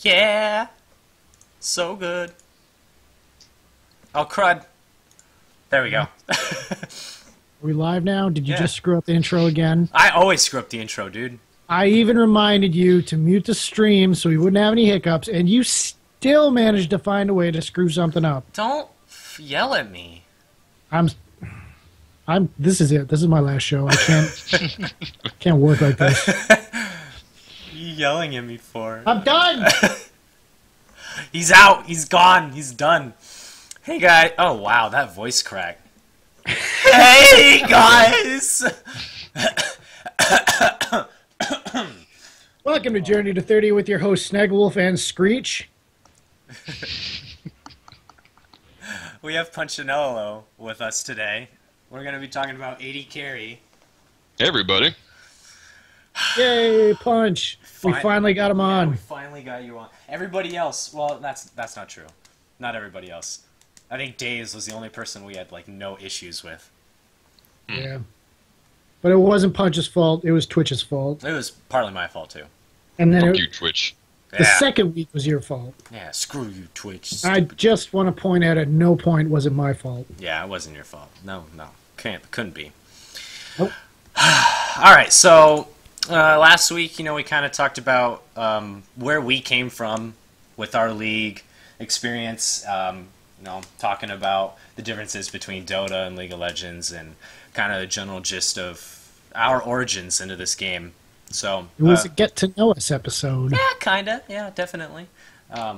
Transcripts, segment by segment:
Yeah. So good. Oh, crud. There we go. Are we live now? Did you Yeah. just screw up the intro again? I always screw up the intro, dude. I even reminded you to mute the stream so we wouldn't have any hiccups, and you still managed to find a way to screw something up. Don't yell at me. This is it. This is my last show. I can't work like this. You yelling at me for? I'm done! He's out. He's gone. He's done. Hey, guys. Oh, wow. That voice crack. Hey, guys. Welcome to Journey to 30 with your hosts, Snagwolf and Screech. We have Punchinello with us today. We're going to be talking about AD carry. Hey, everybody. Yay, Punch. We finally got him on. Yeah, we finally got you on. Everybody else, well, that's not true. Not everybody else. I think Daze was the only person we had, like, no issues with. Yeah. But it wasn't Punch's fault. It was Twitch's fault. It was partly my fault, too. And then Fuck you, Twitch. the second week was your fault. Yeah, screw you, Twitch. I just want to point out at no point was it my fault. Yeah, it wasn't your fault. No. Couldn't be. Nope. All right, so last week, we kind of talked about where we came from with our league experience, talking about the differences between Dota and League of Legends and kind of the general gist of our origins into this game. So It was a get to know us episode. yeah, kind of. Yeah, definitely. It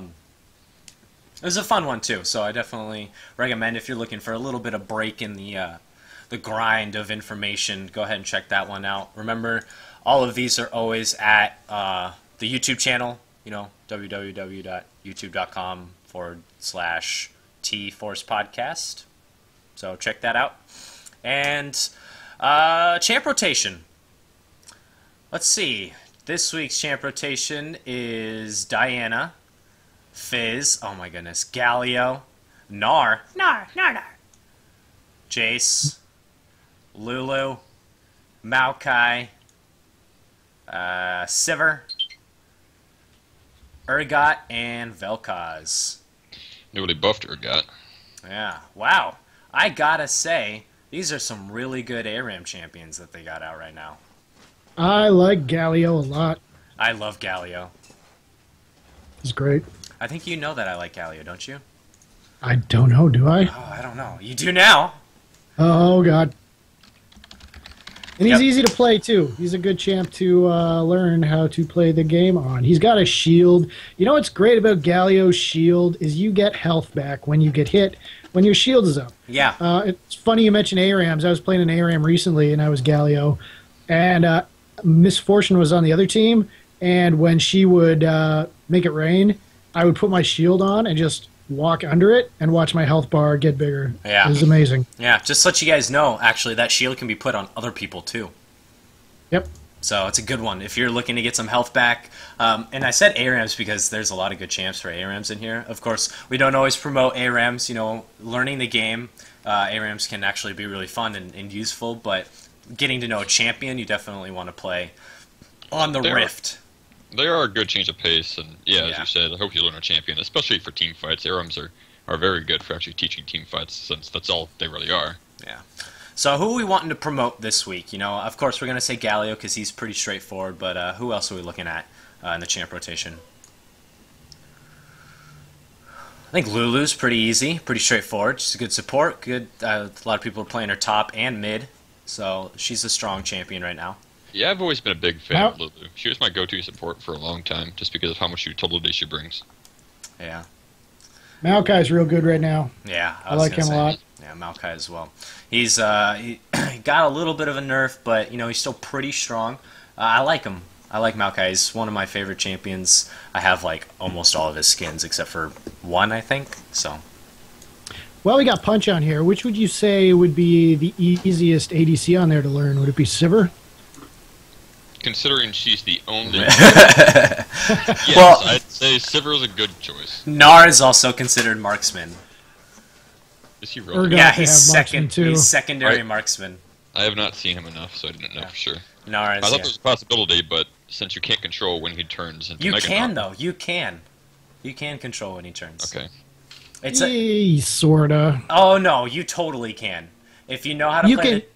was a fun one, too, so I definitely recommend if you're looking for a little bit of break in the grind of information, go ahead and check that one out. Remember, all of these are always at the YouTube channel, www.youtube.com/TForce Podcast. So check that out. And champ rotation. Let's see. This week's champ rotation is Diana, Fizz, oh my goodness, Galio, Gnar, Jace, Lulu, Maokai, Sivir, Urgot, and Vel'Koz. Nobody buffed Urgot. Yeah, wow. I gotta say, these are some really good ARAM champions that they got out right now. I like Galio a lot. I love Galio. He's great. I think you know that I like Galio, don't you? I don't know, do I? Oh, I don't know. You do now. Oh, God. And he's Yep. easy to play, too. He's a good champ to learn how to play the game on. He's got a shield. You know what's great about Galio's shield is you get health back when you get hit when your shield is up. Yeah. It's funny you mentioned ARAMs. I was playing an ARAM recently, and I was Galio. And Miss Fortune was on the other team, and when she would make it rain, I would put my shield on and just walk under it and watch my health bar get bigger. Yeah. It was amazing. Yeah, just to let you guys know, actually, that shield can be put on other people, too. Yep. So it's a good one if you're looking to get some health back. And I said ARAMs because there's a lot of good champs for ARAMs in here. Of course, we don't always promote ARAMs. Learning the game, ARAMs can actually be really fun and useful, but getting to know a champion, you definitely want to play on the Rift. They are a good change of pace, and as Yeah. you said, I hope you learn a champion, especially for team fights. ARAMs are very good for actually teaching team fights, since that's all they really are. Yeah. So who are we wanting to promote this week? Of course, we're going to say Galio because he's pretty straightforward, but who else are we looking at in the champ rotation? I think Lulu's pretty easy, pretty straightforward. She's a good support. Good. A lot of people are playing her top and mid, so she's a strong champion right now. Yeah, I've always been a big fan of Lulu. She was my go-to support for a long time, just because of how much utility she brings. Yeah. Maokai's real good right now. Yeah, I like him a lot. Yeah, Maokai as well. He's he got a little bit of a nerf, but he's still pretty strong. I like him. I like Maokai. He's one of my favorite champions. I have like almost all of his skins except for one, I think. So. Well, we got Punch on here. Which would you say would be the easiest ADC on there to learn? Would it be Sivir? Considering she's the only... Well, I'd say Sivir is a good choice. Gnar is also considered marksman. Is he really? Urgot. Yeah, to he's have marksman, too. He's secondary Right. marksman. I have not seen him enough, so I didn't know Yeah. for sure. Gnar I is, thought there was a possibility, but since you can't control when he turns into You Mega can, Gnar- though. You can. You can control when he turns. Okay. It's a, Sorta. oh no, you totally can. If you know how to You play can. it.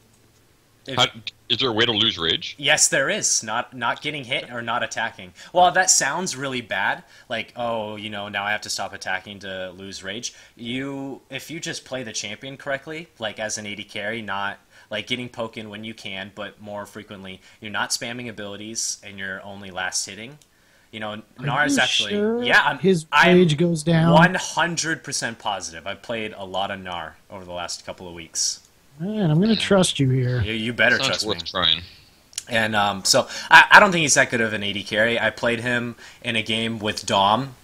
If, How, is there a way to lose rage? yes, there is. Not getting hit or not attacking. Well, that sounds really bad. Like, oh, now I have to stop attacking to lose rage. If you just play the champion correctly, like as an AD carry, not like getting poken when you can, but more frequently, you're not spamming abilities and you're only last hitting. Gnar is you actually sure yeah. his I'm rage goes down? 100% positive. I've played a lot of Gnar over the last couple of weeks. Man, I'm gonna trust you here. You better Sounds trust me. worth trying. And so I don't think he's that good of an AD carry. I played him in a game with Dom,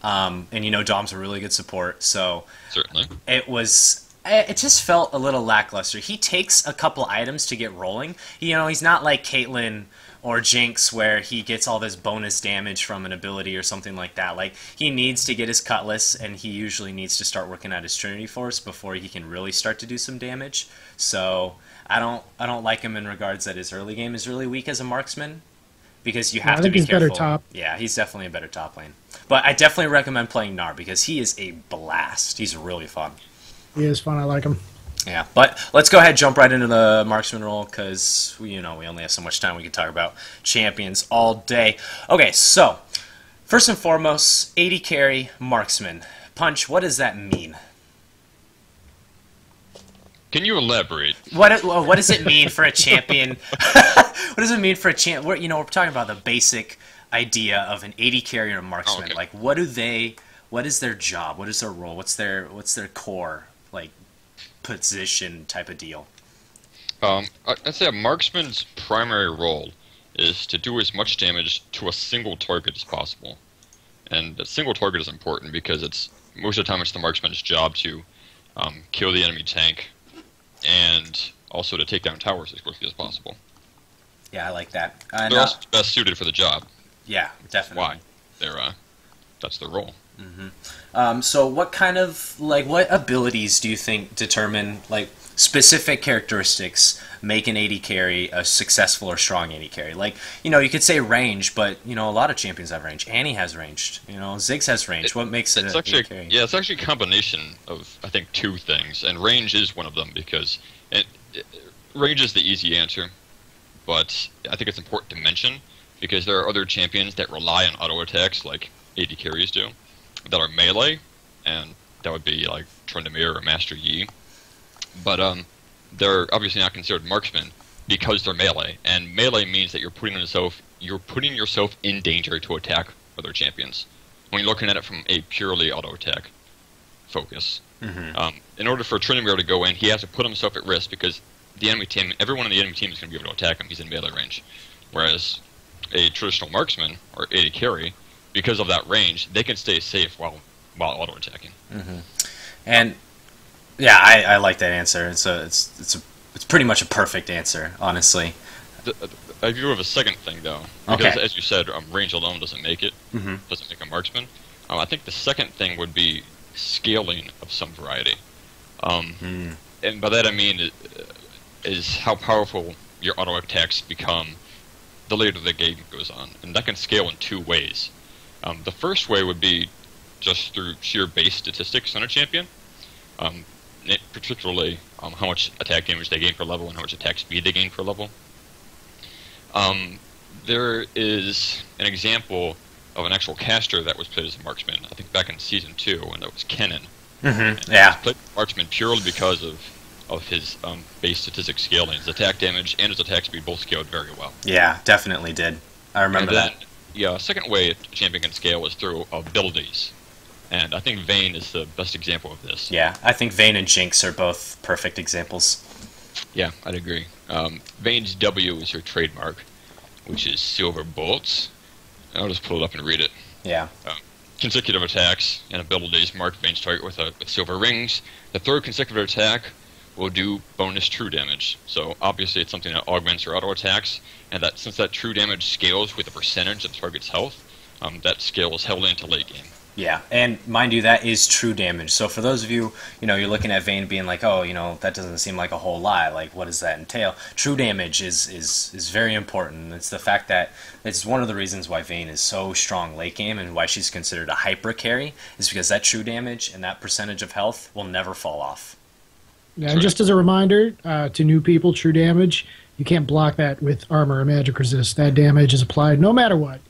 and Dom's a really good support. So Certainly. it just felt a little lackluster. He takes a couple items to get rolling. He's not like Caitlyn or Jinx where he gets all this bonus damage from an ability or something like that. Like, he needs to get his Cutlass, and he usually needs to start working at his Trinity Force before he can really start to do some damage. So I don't like him in regards that his early game is really weak as a marksman, because you have to be careful. I think he's better top. Yeah, he's definitely a better top lane. But I definitely recommend playing Gnar because he is a blast. He's really fun. He is fun. I like him. Yeah, but let's go ahead and jump right into the marksman role because we only have so much time. We can talk about champions all day. Okay, so first and foremost, AD carry marksman. Punch, what does that mean? Can you elaborate? What does it mean for a champion? What does it mean for a champ? We're talking about the basic idea of an AD carry or a marksman. Okay. Like, what is their job? What is their role? What's their core like position type of deal? I'd say a marksman's primary role is to do as much damage to a single target as possible. And a single target is important because most of the time it's the marksman's job to kill the enemy tank and also to take down towers as quickly as possible. Yeah, I like that. They're also best suited for the job. Yeah, definitely. Why? That's their role. So what what abilities do you think determine specific characteristics make an AD carry a successful or strong AD carry? Like, you could say range, but a lot of champions have range. Annie has range. Ziggs has range. What makes it an AD carry? Yeah, it's actually a combination of, I think, two things, and range is one of them because range is the easy answer, but I think it's important to mention because there are other champions that rely on auto attacks like AD carries do, that are melee, and that would be like Tryndamere or Master Yi. But they're obviously not considered marksmen because they're melee, and melee means that you're putting yourself in danger to attack other champions. When you're looking at it from a purely auto attack focus, in order for Tryndamere to go in, he has to put himself at risk because the enemy team, everyone in the enemy team is going to be able to attack him. He's in melee range, whereas a traditional marksman or AD carry, because of that range, they can stay safe while auto attacking. And yeah, I like that answer. It's pretty much a perfect answer, honestly. I do have a second thing though, because Okay. as you said, range alone doesn't make it. Doesn't make a marksman. I think the second thing would be scaling of some variety. And by that I mean is how powerful your auto attacks become the later the game goes on, and that can scale in two ways. The first way would be just through sheer base statistics on a champion, particularly how much attack damage they gain per level and how much attack speed they gain per level. There is an example of an actual caster that was played as a marksman, I think back in Season 2, and that was Kennen. Yeah. He played marksman purely because of his base statistic scaling. His attack damage and his attack speed both scaled very well. Yeah, definitely did. I remember that. Yeah, a second way a champion can scale is through abilities. And I think Vayne is the best example of this. Yeah, I think Vayne and Jinx are both perfect examples. Yeah, I'd agree. Vayne's W is her trademark, which is Silver Bolts. I'll just pull it up and read it. Yeah. Consecutive attacks and abilities mark Vayne's target with silver rings. The third consecutive attack will do bonus true damage. So obviously it's something that augments your auto attacks, and that since that true damage scales with the percentage of the target's health, that skill is held into late game. Yeah, and mind you, that is true damage. So for those of you, you're looking at Vayne being like, oh, that doesn't seem like a whole lot. Like, what does that entail? True damage is very important. It's the fact that it's one of the reasons why Vayne is so strong late game and why she's considered a hyper carry is because that true damage and that percentage of health will never fall off. Yeah, and just as a reminder to new people, true damage, you can't block that with armor or magic resist. That damage is applied no matter what.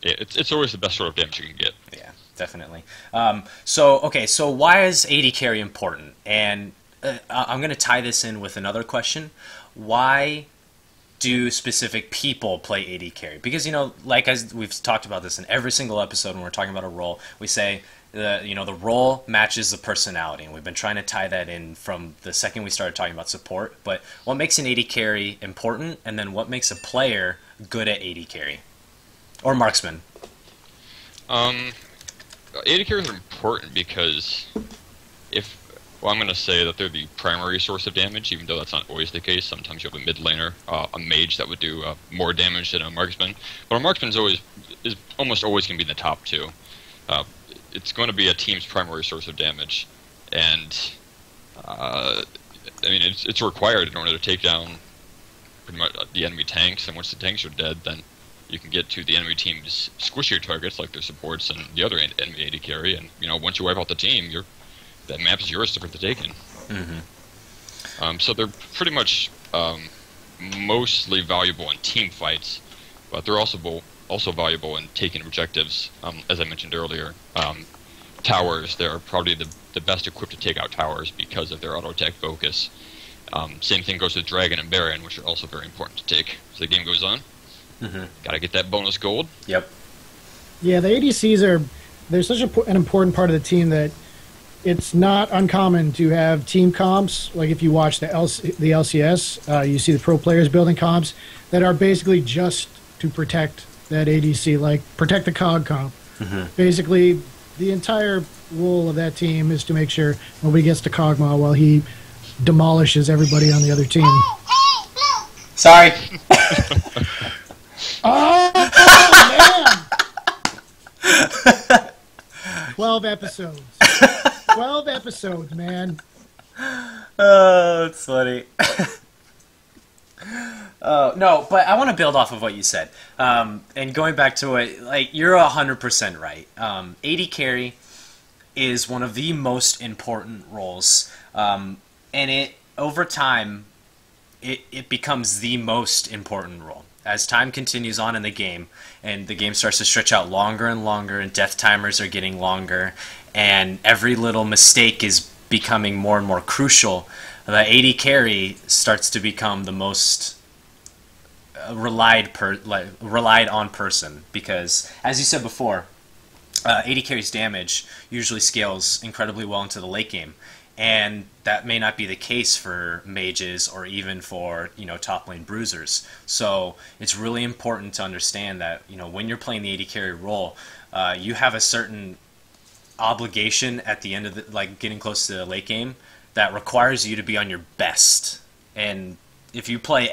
Yeah, it's always the best sort of damage you can get. Yeah. Definitely. So why is AD carry important? And I'm going to tie this in with another question. Why do specific people play AD carry? Because, like as we've talked about this in every single episode when we're talking about a role, we say the role matches the personality. And we've been trying to tie that in from the second we started talking about support. But what makes an AD carry important? And then what makes a player good at AD carry? Or marksman? AD carries are important because I'm going to say that they're the primary source of damage, even though that's not always the case. Sometimes you have a mid laner, a mage that would do more damage than a marksman. But a marksman is almost always going to be in the top two. It's going to be a team's primary source of damage, and it's required in order to take down pretty much the enemy tanks. And once the tanks are dead, then you can get to the enemy team's squishier targets, like their supports and the other enemy AD carry, and once you wipe out the team, that map is yours for the taking. So they're pretty much mostly valuable in team fights, but they're also valuable in taking objectives. As I mentioned earlier, towers, they're probably the best equipped to take out towers because of their auto attack focus. Same thing goes with Dragon and Baron, which are also very important to take as the game goes on. Got to get that bonus gold. Yep. Yeah, the ADCs they're such an important part of the team that it's not uncommon to have team comps. Like if you watch the LCS, you see the pro players building comps that are basically just to protect that ADC, like protect the COG comp. Basically, the entire role of that team is to make sure nobody gets to Kog'Maw while he demolishes everybody on the other team. Sorry. Oh, man! 12 episodes. 12 episodes, man. Oh, that's funny. No, but I want to build off of what you said. And going back to it, you're 100% right. AD carry is one of the most important roles. And over time, it becomes the most important role. As time continues on in the game, and the game starts to stretch out longer and longer, and death timers are getting longer, and every little mistake is becoming more and more crucial, the AD carry starts to become the most relied on person, because, as you said before, AD carry's damage usually scales incredibly well into the late game. And that may not be the case for mages or even for, top lane bruisers. So it's really important to understand that, when you're playing the AD carry role, you have a certain obligation at the end of getting close to the late game that requires you to be on your best. And if you play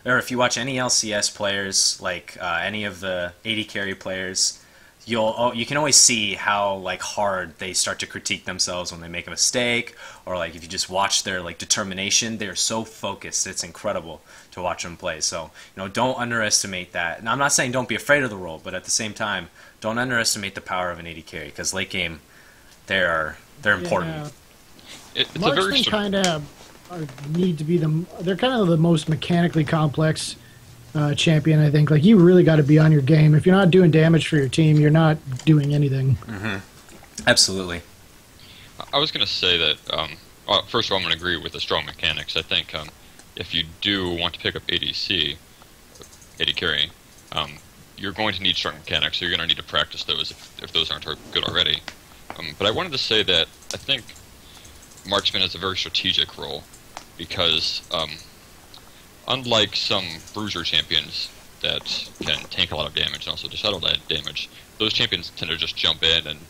if you watch any LCS players, any of the AD carry players, you can always see how hard they start to critique themselves when they make a mistake, or if you just watch their determination, they're so focused. It's incredible to watch them play. So don't underestimate that. And I'm not saying don't be afraid of the role, but at the same time, don't underestimate the power of an AD carry, because late game they're important. Yeah. Marksmen kind of need to be they're kind of the most mechanically complex champion, I think. You really got to be on your game. If you're not doing damage for your team, you're not doing anything. Absolutely. I was going to say that, first of all, I'm going to agree with the strong mechanics. I think if you do want to pick up ADC, AD carry, you're going to need strong mechanics, so you're going to need to practice those if those aren't good already. But I wanted to say that I think Marksman has a very strategic role, because unlike some bruiser champions that can tank a lot of damage and also dish out a lot of damage, those champions tend to just jump in and,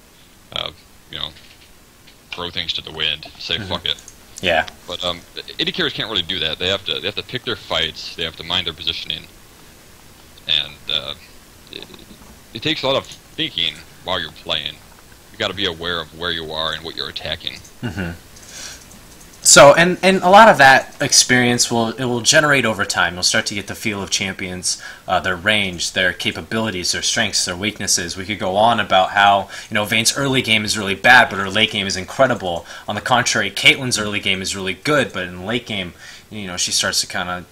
throw things to the wind, say fuck it. Yeah. But AD carriers can't really do that. They have to pick their fights. They have to mind their positioning, and it takes a lot of thinking while you're playing. You got to be aware of where you are and what you're attacking. So, and a lot of that experience will generate over time. You'll start to get the feel of champions, their range, their capabilities, their strengths, their weaknesses. We could go on about how, Vayne's early game is really bad, but her late game is incredible. On the contrary, Caitlyn's early game is really good, but in the late game, she starts to kind of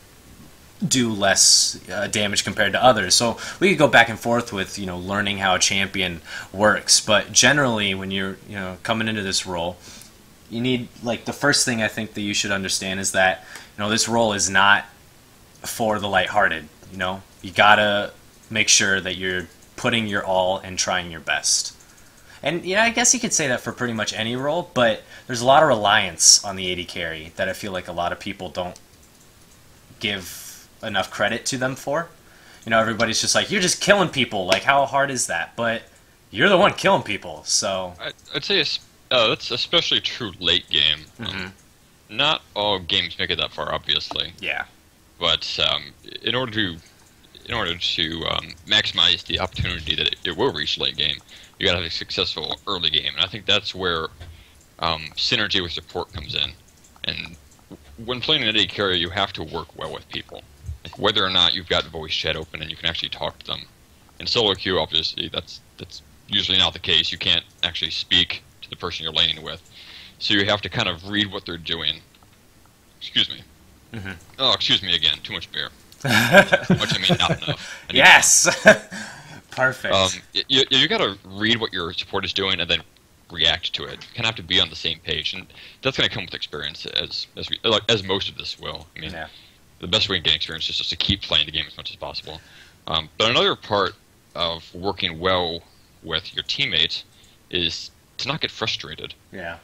do less damage compared to others. So we could go back and forth with, learning how a champion works. But generally, when you're, coming into this role, you need, the first thing I think that you should understand is that, this role is not for the lighthearted. You gotta make sure that you're putting your all and trying your best. And, I guess you could say that for pretty much any role, but there's a lot of reliance on the AD carry that I feel like a lot of people don't give enough credit to them for. Everybody's just like, you're just killing people. Like, how hard is that? But you're the one killing people, so... I'd say that's especially true late game. Not all games make it that far, obviously. Yeah. But in order to maximize the opportunity that it will reach late game, you got to have a successful early game, and I think that's where synergy with support comes in. And when playing an AD carry, you have to work well with people, like whether or not you've got voice chat open and you can actually talk to them. In solo queue, obviously, that's usually not the case. You can't actually speak to the person you're laning with, so you have to kind of read what they're doing. Excuse me. Oh, excuse me again. Too much beer. Much, I mean, not enough. Yes. Perfect. You got to read what your support is doing and then react to it. You kind of have to be on the same page, and that's going to come with experience, as most of this will. I mean, the best way to gain experience is just to keep playing the game as much as possible. But another part of working well with your teammates is to not get frustrated. Yeah.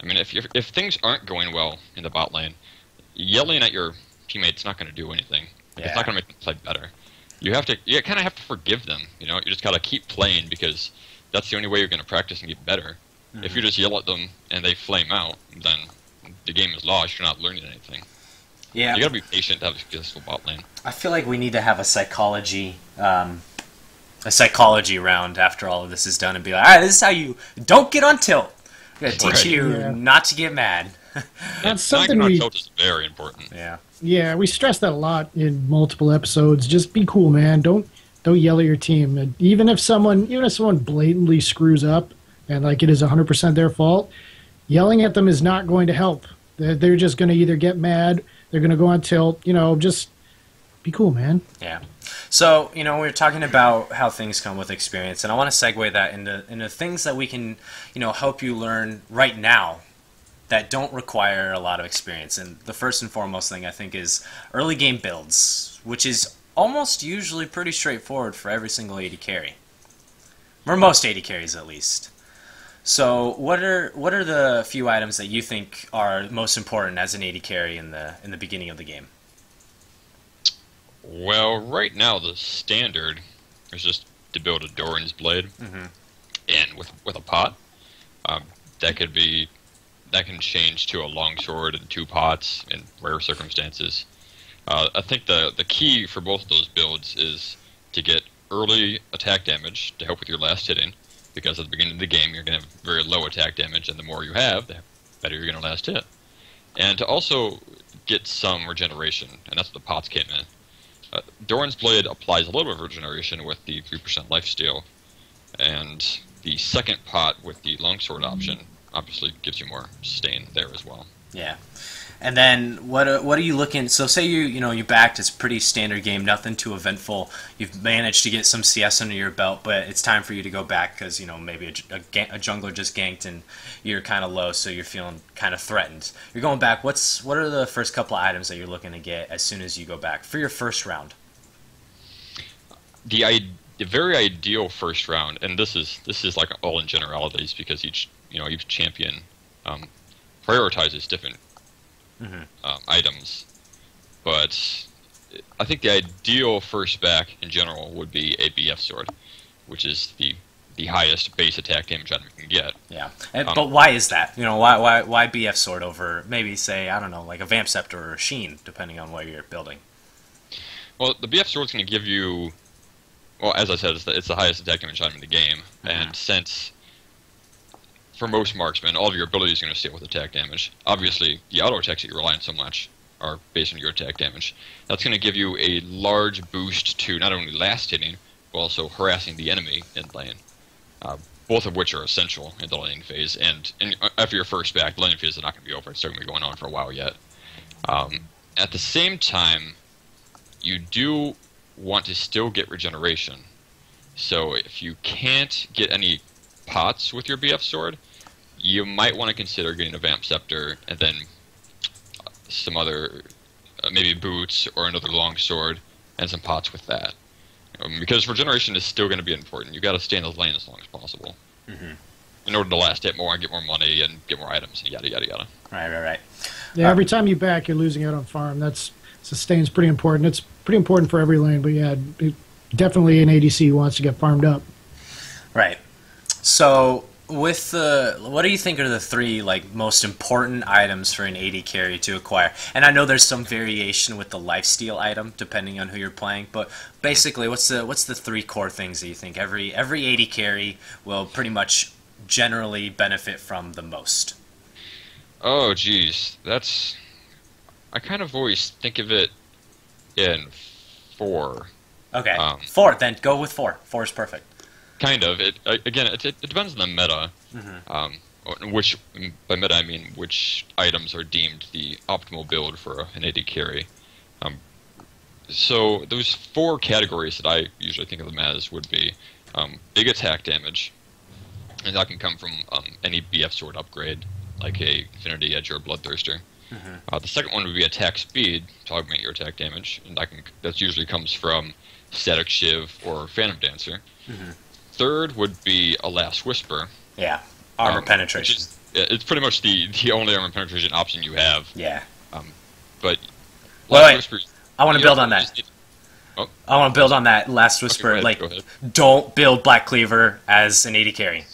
I mean, if things aren't going well in the bot lane, yelling at your teammates not going to do anything. It's not going to make them play better. You kind of have to forgive them. You just got to keep playing, because that's the only way you're going to practice and get better. If you just yell at them and they flame out, then the game is lost. You're not learning anything. Yeah. You got to be patient to have a successful bot lane. I feel like we need to have a psychology round after all of this is done and be like, all right, this is how you don't get on tilt. I'm going to teach you not to get mad. That's something not getting on tilt is very important. Yeah. Yeah, we stress that a lot in multiple episodes. Just be cool, man. Don't yell at your team. And even if someone blatantly screws up and it is 100% their fault, yelling at them is not going to help. They're just going to either get mad, they're going to go on tilt. Just be cool, man. Yeah. So, we were talking about how things come with experience, and I want to segue that into things that we can, help you learn right now that don't require a lot of experience. And the first and foremost thing, I think, is early game builds, which is almost usually pretty straightforward for every single AD carry. Or most AD carries, at least. So what are the few items that you think are most important as an AD carry in the beginning of the game? Well, right now the standard is just to build a Doran's Blade, and with a pot. That can change to a longsword and 2 pots in rare circumstances. I think the key for both of those builds is to get early attack damage to help with your last hitting, because at the beginning of the game you're going to have very low attack damage, and the more you have, the better you're going to last hit. And to also get some regeneration, and that's what the pots came in. Doran's Blade applies a little bit of regeneration with the 3% lifesteal, and the second pot with the longsword option obviously gives you more sustain there as well. Yeah. And then what are you looking? So say you backed. It's a pretty standard game, nothing too eventful. You've managed to get some CS under your belt, but it's time for you to go back because maybe a jungler just ganked and you're kind of low, so you're feeling kind of threatened. You're going back. What are the first couple of items that you're looking to get as soon as you go back for your first round? The very ideal first round, and this is like all in generalities because each champion prioritizes different items, but I think the ideal first back in general would be a BF sword, which is the highest base attack damage item you can get. Yeah, but why is that? Why BF sword over maybe say like a Vamp Scepter or a Sheen, depending on what you're building? Well, the BF sword's going to give you well, as I said, it's the highest attack damage item in the game, and since for most marksmen, all of your abilities are going to stay with attack damage. Obviously, the auto attacks that you rely on so much are based on your attack damage. That's going to give you a large boost to not only last hitting, but also harassing the enemy in lane. Both of which are essential in the lane phase, and after your first back, the lane phase is not going to be over. It's still going to be going on for a while yet. At the same time, you do want to still get regeneration. So if you can't get any pots with your BF sword, you might want to consider getting a Vamp Scepter and then some other, maybe boots or another long sword and some pots with that. Because regeneration is still going to be important. You got to stay in the lane as long as possible in order to last hit more and get more money and get more items and yada yada yada. Right. Yeah, every time you back, you're losing out on farm. That's sustain's pretty important. It's pretty important for every lane, but yeah, definitely an ADC who wants to get farmed up. Right. So, with what do you think are the three most important items for an AD carry to acquire? And I know there's some variation with the lifesteal item depending on who you're playing, but basically, what's the three core things that you think every AD carry will pretty much generally benefit from the most? Oh, geez, I kind of always think of it in 4. Okay, 4. Then go with 4. 4 is perfect. Kind of. It depends on the meta. Which by meta I mean which items are deemed the optimal build for an AD carry. So those 4 categories that I usually think of them as would be big attack damage, and that can come from any BF sword upgrade, like a Trinity, Edge, or Bloodthirster. The second one would be attack speed to augment your attack damage, and that usually comes from Static Shiv or Phantom Dancer. Third would be a Last Whisper. Yeah, armor penetration. It's pretty much the only armor penetration option you have. Yeah. But wait, I want to build on that. I want to build on that Last Whisper. Okay, go ahead. Don't build Black Cleaver as an AD carry.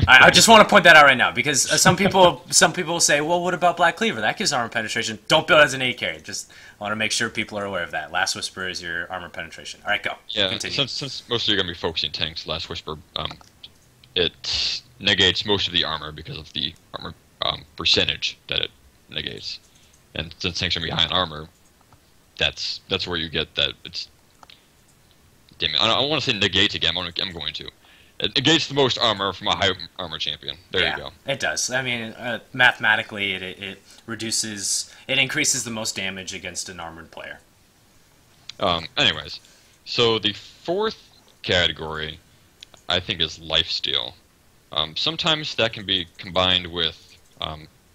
I just want to point that out right now because some people will say, well, what about Black Cleaver? That gives armor penetration. Don't build as an AD carry. Just want to make sure people are aware of that. Last Whisper is your armor penetration. All right, go. Yeah, continue. Since most of you are going to be focusing tanks, Last Whisper, it negates most of the armor because of the armor percentage that it negates. And since tanks are going to be high on armor, that's where you get that. Damn it, I don't want to say negates again. I'm going to. It negates the most armor from a high armor champion. There you go. It does. I mean, mathematically, it increases the most damage against an armored player. Anyways, so the fourth category, I think, is lifesteal. Sometimes that can be combined with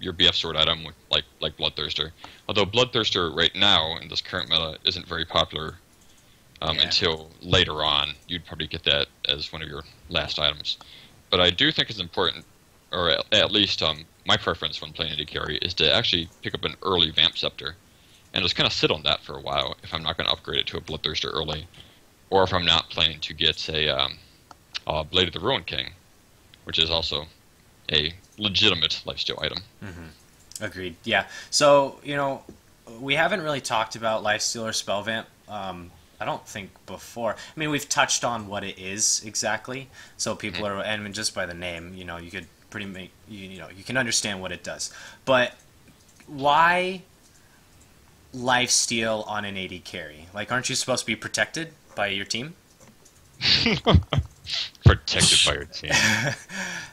your BF sword item, like Bloodthirster. Although Bloodthirster right now in this current meta isn't very popular. Until later on, you'd probably get that as one of your last items. But I do think it's important, or at least my preference when playing AD carry, is to actually pick up an early Vamp Scepter, and just kind of sit on that for a while if I'm not going to upgrade it to a Bloodthirster early, or if I'm not planning to get a Blade of the Ruin King, which is also a legitimate lifesteal item. Agreed. Yeah. So, we haven't really talked about lifesteal or spell vamp. I don't think before. I mean, we've touched on what it is exactly, so people are, and just by the name, you could you can understand what it does. But why lifesteal on an AD carry? Aren't you supposed to be protected by your team? Protected by your team.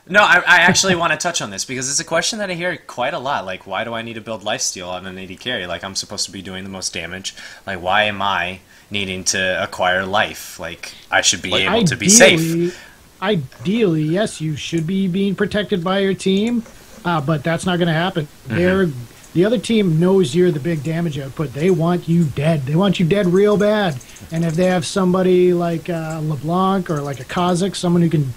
No, I actually want to touch on this because it's a question that I hear quite a lot. Why do I need to build lifesteal on an AD carry? I'm supposed to be doing the most damage. Why am I needing to acquire life? I should be able to be safe. Ideally, yes, you should be being protected by your team, but that's not going to happen. The other team knows you're the big damage output. They want you dead. They want you dead real bad. And if they have somebody like LeBlanc or like a Kha'Zix, someone who can,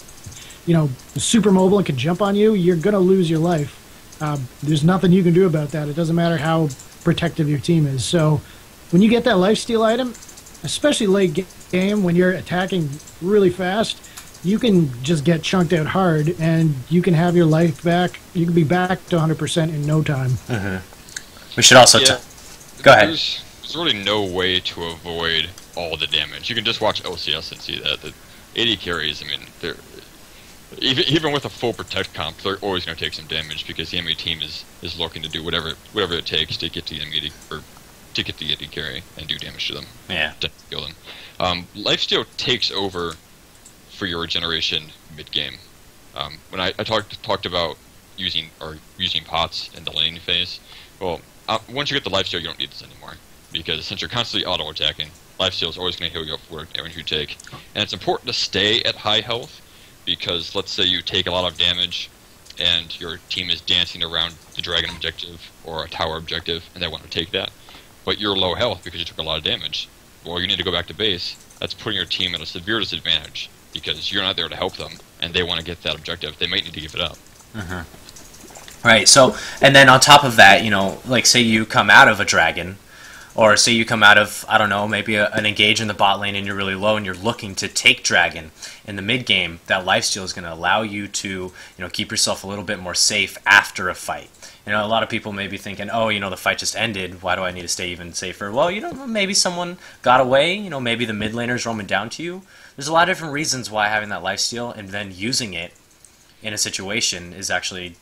super mobile and can jump on you, you're going to lose your life. There's nothing you can do about that. It doesn't matter how protective your team is. So when you get that lifesteal item, especially late game when you're attacking really fast, you can just get chunked out hard and you can have your life back. You can be back to 100% in no time. We should also go ahead. There's really no way to avoid all the damage. You can just watch LCS and see that. The AD carries, I mean, they're even with a full protect comp, they're always going to take some damage because the enemy team is looking to do whatever it takes to get the enemy or to get the AD carry and do damage to them. Yeah. To kill them. Lifesteal takes over for your regeneration mid game. When I talked about using pots in the laning phase, well, once you get the lifesteal, you don't need this anymore because since you're constantly auto attacking, lifesteal is always going to heal you up for damage you take, and it's important to stay at high health because let's say you take a lot of damage and your team is dancing around the dragon objective or a tower objective and they want to take that, but you're low health because you took a lot of damage. Well, you need to go back to base. That's putting your team at a severe disadvantage because you're not there to help them and they want to get that objective. They might need to give it up. Right, so, and then on top of that, you know, like say you come out of a dragon, or say you come out of, I don't know, maybe an engage in the bot lane and you're really low and you're looking to take dragon in the mid game, that lifesteal is going to allow you to, you know, keep yourself a little bit more safe after a fight. You know, a lot of people may be thinking, oh, you know, the fight just ended, why do I need to stay even safer? Well, you know, maybe someone got away, you know, maybe the mid laner's roaming down to you. There's a lot of different reasons why having that lifesteal and then using it in a situation is actually,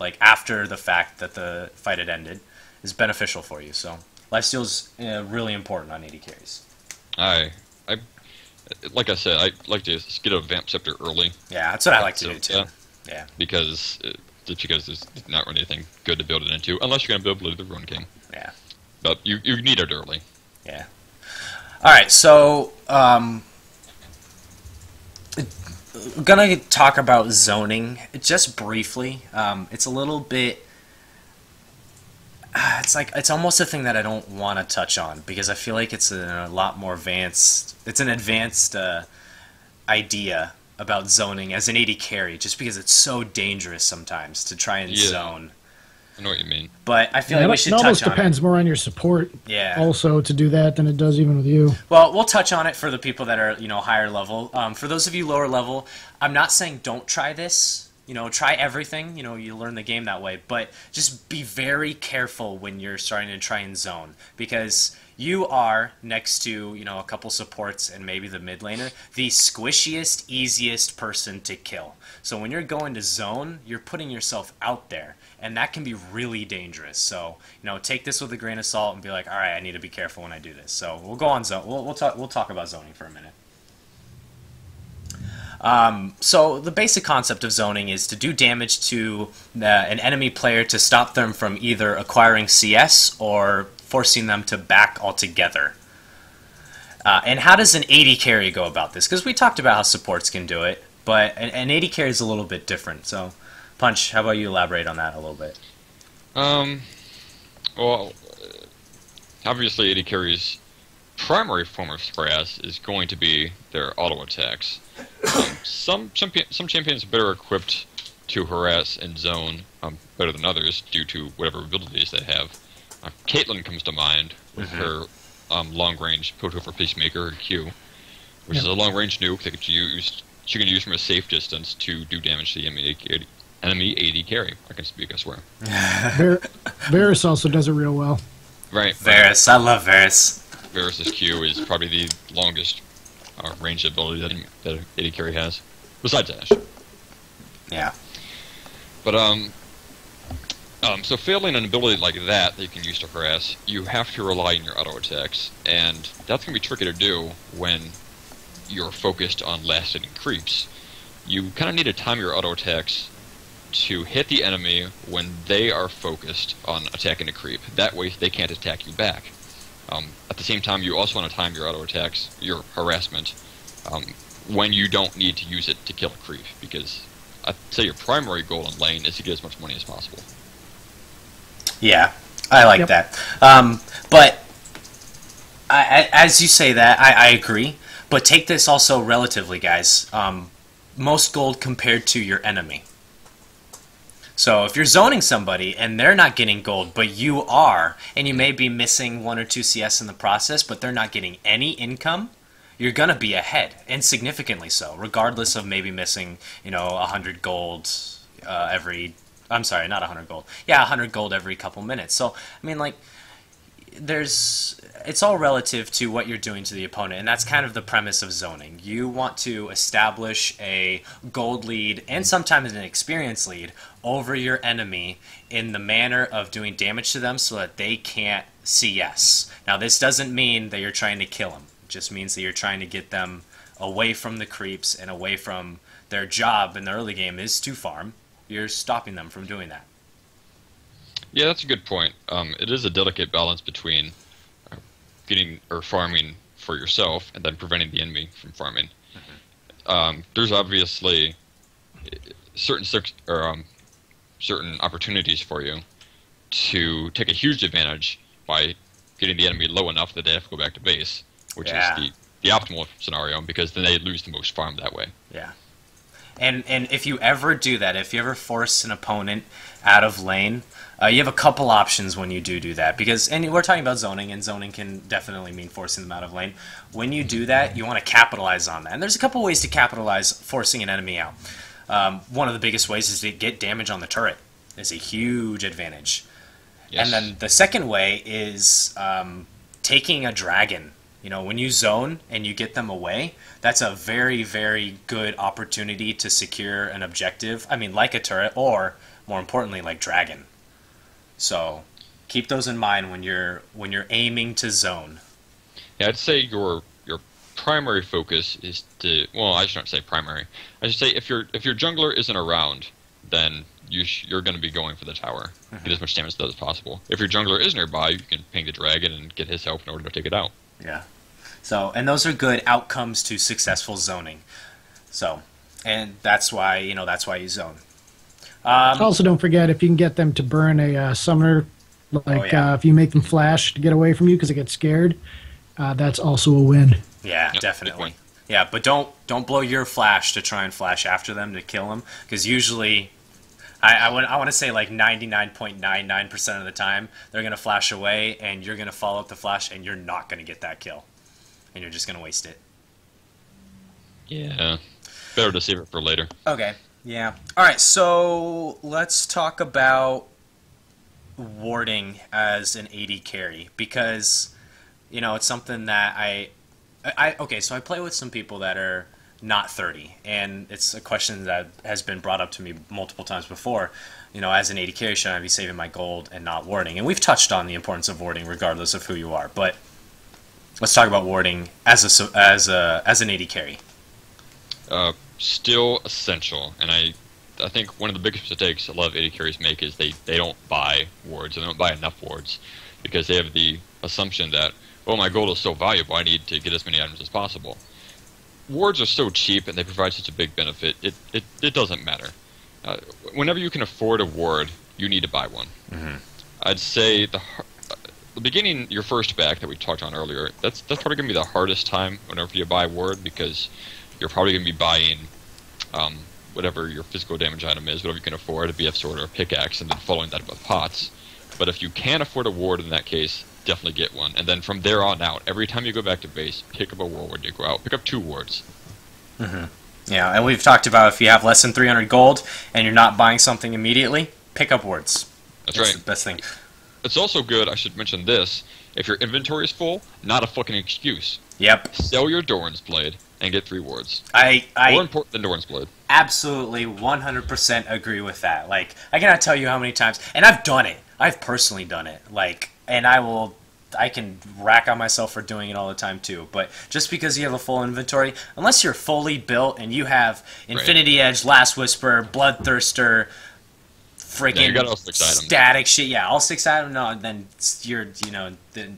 like, after the fact that the fight had ended, is beneficial for you, so... Lifesteal's really important on AD carries. Like I said, I like to get a Vamp Scepter early. Yeah, that's what I like to do too. Yeah. Because there's not really anything good to build it into, unless you're going to build the Ruin King. Yeah. But you need it early. Yeah. Alright, so... gonna talk about zoning just briefly. It's a little bit... it's almost a thing that I don't want to touch on because I feel like it's a lot more advanced. It's an advanced idea about zoning as an AD carry, just because it's so dangerous sometimes to try and zone. I know what you mean. But I feel like we should touch on it. It almost depends more on your support. Yeah. Also to do that than it does even with you. Well, we'll touch on it for the people that are, you know, higher level. For those of you lower level, I'm not saying don't try this. You know, try everything. You know, you learn the game that way. But just be very careful when you're starting to try and zone. Because you are, next to, you know, a couple supports and maybe the mid laner, the squishiest, easiest person to kill. So when you're going to zone, you're putting yourself out there. And that can be really dangerous. So, you know, take this with a grain of salt and be like, all right, I need to be careful when I do this. So we'll go on zone. We'll talk about zoning for a minute. So the basic concept of zoning is to do damage to an enemy player to stop them from either acquiring CS or forcing them to back altogether. And how does an AD carry go about this? Because we talked about how supports can do it, but an AD carry is a little bit different. So, Punch, how about you elaborate on that a little bit? Well, obviously AD carry's primary form of harass is going to be their auto attacks. Some champions are better equipped to harass and zone better than others due to whatever abilities they have. Caitlyn comes to mind with her long-range Proto for Peacemaker, or Q, which is a long-range nuke that she can use from a safe distance to do damage to the enemy AD carry. I can speak, I swear. Varus also does it real well. Right. Varus, I love Varus. Varus's Q is probably the longest range ability that AD carry has, besides Ashe. Yeah. But so failing an ability like that you can use to harass, you have to rely on your auto attacks, and that's gonna be tricky to do when you're focused on last-hitting creeps. You kind of need to time your auto attacks to hit the enemy when they are focused on attacking a creep. That way they can't attack you back. At the same time, you also want to time your auto attacks, your harassment, when you don't need to use it to kill a creep, because I'd say your primary goal in lane is to get as much money as possible. Yeah, I like that. But as you say that, I agree. But take this also relatively, guys. Most gold compared to your enemy. So if you're zoning somebody and they're not getting gold, but you are, and you may be missing 1 or 2 CS in the process, but they're not getting any income, you're going to be ahead, and significantly so, regardless of maybe missing, you know, 100 gold every... I'm sorry, not 100 gold. Yeah, 100 gold every couple minutes. So, I mean, like, it's all relative to what you're doing to the opponent, and that's kind of the premise of zoning. You want to establish a gold lead and sometimes an experience lead over your enemy in the manner of doing damage to them so that they can't CS. Now, this doesn't mean that you're trying to kill them. It just means that you're trying to get them away from the creeps and away from their job in the early game is to farm. You're stopping them from doing that. Yeah, that's a good point. It is a delicate balance between getting or farming for yourself and then preventing the enemy from farming. There's obviously certain certain opportunities for you to take a huge advantage by getting the enemy low enough that they have to go back to base, which is the optimal scenario, because then they lose the most farm that way. Yeah. And if you ever do that, if you ever force an opponent out of lane, you have a couple options when you do that, and we're talking about zoning, and zoning can definitely mean forcing them out of lane. When you do that, you want to capitalize on that, and there's a couple ways to capitalize forcing an enemy out. One of the biggest ways is to get damage on the turret. It's a huge advantage. Yes. And then the second way is taking a dragon. You know, when you zone and you get them away, that's a very, very good opportunity to secure an objective. I mean, like a turret, or more importantly, like dragon. So keep those in mind when you're aiming to zone. Yeah, I'd say your primary focus is to, well, I shouldn't say primary. I should say if your jungler isn't around, then you're going to be going for the tower. Get as much damage as possible. If your jungler is nearby, you can ping the dragon and get his help in order to take it out. Yeah. So, and those are good outcomes to successful zoning. So, and that's why you zone. Also, don't forget, if you can get them to burn a summoner, if you make them flash to get away from you because they get scared, that's also a win. Yeah, yep, definitely. Yeah, but don't blow your flash to try and flash after them to kill them, because usually, I want to say like 99.99% of the time, they're going to flash away, and you're going to follow up the flash, and you're not going to get that kill, and you're just going to waste it. Yeah, better to save it for later. Okay. Yeah. All right, so let's talk about warding as an AD carry, because, it's something that okay, so I play with some people that are not 30, and it's a question that has been brought up to me multiple times before. As an AD carry, should I be saving my gold and not warding? And we've touched on the importance of warding regardless of who you are, but let's talk about warding as an AD carry. Still essential, and I think one of the biggest mistakes a lot of AD carries make is they don't buy wards, and they don't buy enough wards, because they have the assumption that, well, my gold is so valuable, I need to get as many items as possible. Wards are so cheap and they provide such a big benefit, it doesn't matter. Whenever you can afford a ward, you need to buy one. I'd say the beginning, your first back that we talked on earlier, that's probably going to be the hardest time whenever you buy a ward, because you're probably going to be buying whatever your physical damage item is, whatever you can afford, a BF sword or a pickaxe, and then following that up with pots. But if you can afford a ward in that case, definitely get one. And then from there on out, every time you go back to base, pick up a ward when you go out. Pick up 2 wards. Yeah, and we've talked about if you have less than 300 gold and you're not buying something immediately, pick up wards. That's right. The best thing. It's also good, I should mention this, if your inventory is full, not a fucking excuse. Yep. Sell your Doran's Blade and get 3 wards. More important than Doran's Blade. Absolutely 100% agree with that. Like, I cannot tell you how many times, and I've done it. I've personally done it. Like, and I can rack on myself for doing it all the time too. But just because you have a full inventory, unless you're fully built and you have Infinity Edge, Last Whisper, Bloodthirster, freaking static shit, all 6 items, no, then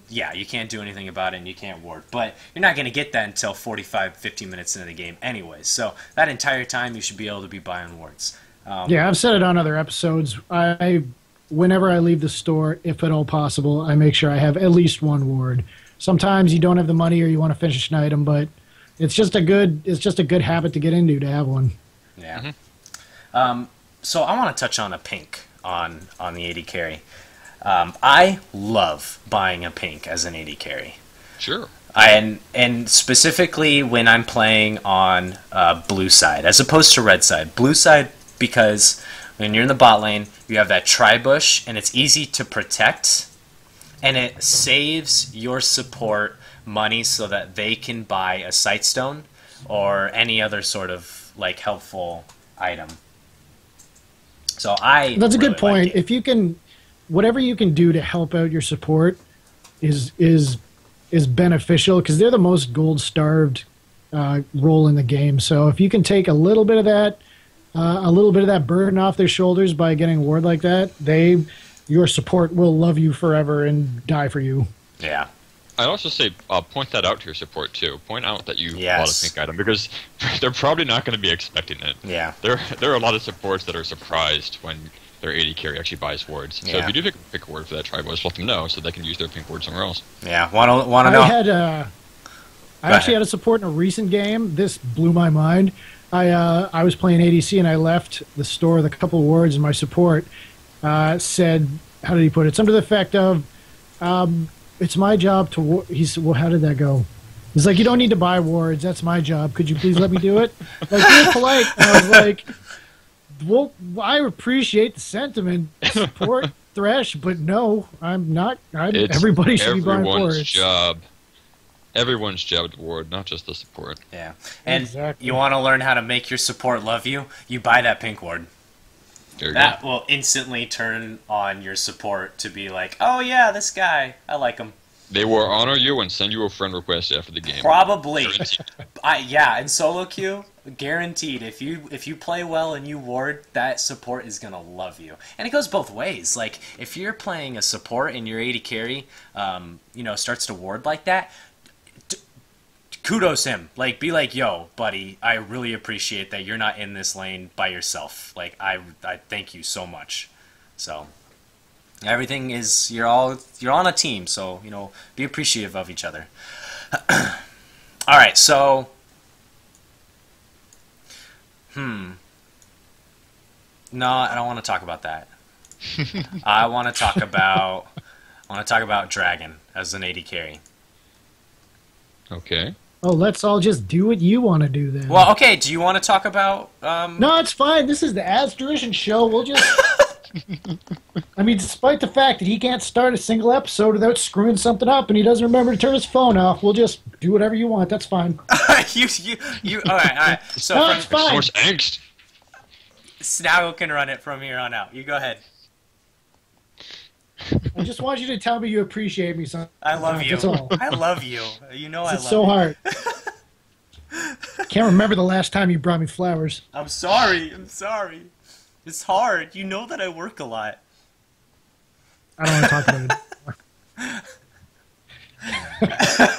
you can't do anything about it and you can't ward. But you're not going to get that until 45-50 minutes into the game anyway. So that entire time you should be able to be buying wards. I've said it on other episodes. Whenever I leave the store, if at all possible, I make sure I have at least 1 ward. Sometimes you don't have the money or you want to finish an item, but it's just a good habit to get into to have one. Yeah. So I want to touch on a pink on the AD carry. I love buying a pink as an AD carry. Sure. And specifically when I'm playing on blue side as opposed to red side. Blue side because when you're in the bot lane, you have that tri-bush, and it's easy to protect. and it saves your support money so that they can buy a sightstone or any other sort of like helpful item. So That's a really good point. like it. If you can, whatever you can do to help out your support is beneficial because they're the most gold starved role in the game. So if you can take a little bit of that burden off their shoulders by getting a ward like that, your support will love you forever and die for you. Yeah. I'd also say point that out to your support too. Point out that you bought a Yes. pink item because they're probably not going to be expecting it. Yeah. There are a lot of supports that are surprised when their AD carry actually buys wards. So Yeah. if you do pick a ward for that tribe, just let them know so they can use their pink ward somewhere else. Yeah. Want to know? I actually had a support in a recent game. This blew my mind. I was playing ADC and I left the store with a couple of wards, and my support said, how did he put it? Something to the effect of, it's my job to. He said, well, how did that go? He's like, you don't need to buy wards. That's my job. Could you please let me do it? Like, you're polite. And I was like, well, I appreciate the sentiment, support Thresh, but no, I'm not. It's Everybody should be buying everyone's wards. job. Everyone's job to ward, not just the support. Yeah. And Exactly. you want to learn how to make your support love you? You buy that pink ward. There you That go. will instantly turn on your support to be like, oh yeah, this guy, I like him. They will honor you and send you a friend request after the game. Probably. Guaranteed. Yeah, in solo queue, guaranteed. If you play well and you ward, that support is gonna love you. And it goes both ways. Like if you're playing a support and your AD carry, starts to ward like that, kudos him. Like, be like, yo, buddy, I really appreciate that you're not in this lane by yourself. Like, I thank you so much. So, everything is, you're on a team, so, be appreciative of each other. All right, so, no, I don't want to talk about that. I want to talk about Dragon as an AD carry. Okay. Oh, let's all just do what you want to do then. Well, okay. Do you want to talk about? No, it's fine. This is the Asterition show. We'll just. I mean, despite the fact that he can't start a single episode without screwing something up, and he doesn't remember to turn his phone off, we'll just do whatever you want. That's fine. you. All right. So No, it's So fine. much angst. Snaggle can run it from here on out. You go ahead. I just want you to tell me you appreciate me. Sometimes. I love you. That's all. I love you. You know I love It's so you. hard. Can't remember the last time you brought me flowers. I'm sorry. It's hard. You know that I work a lot. I don't want to talk about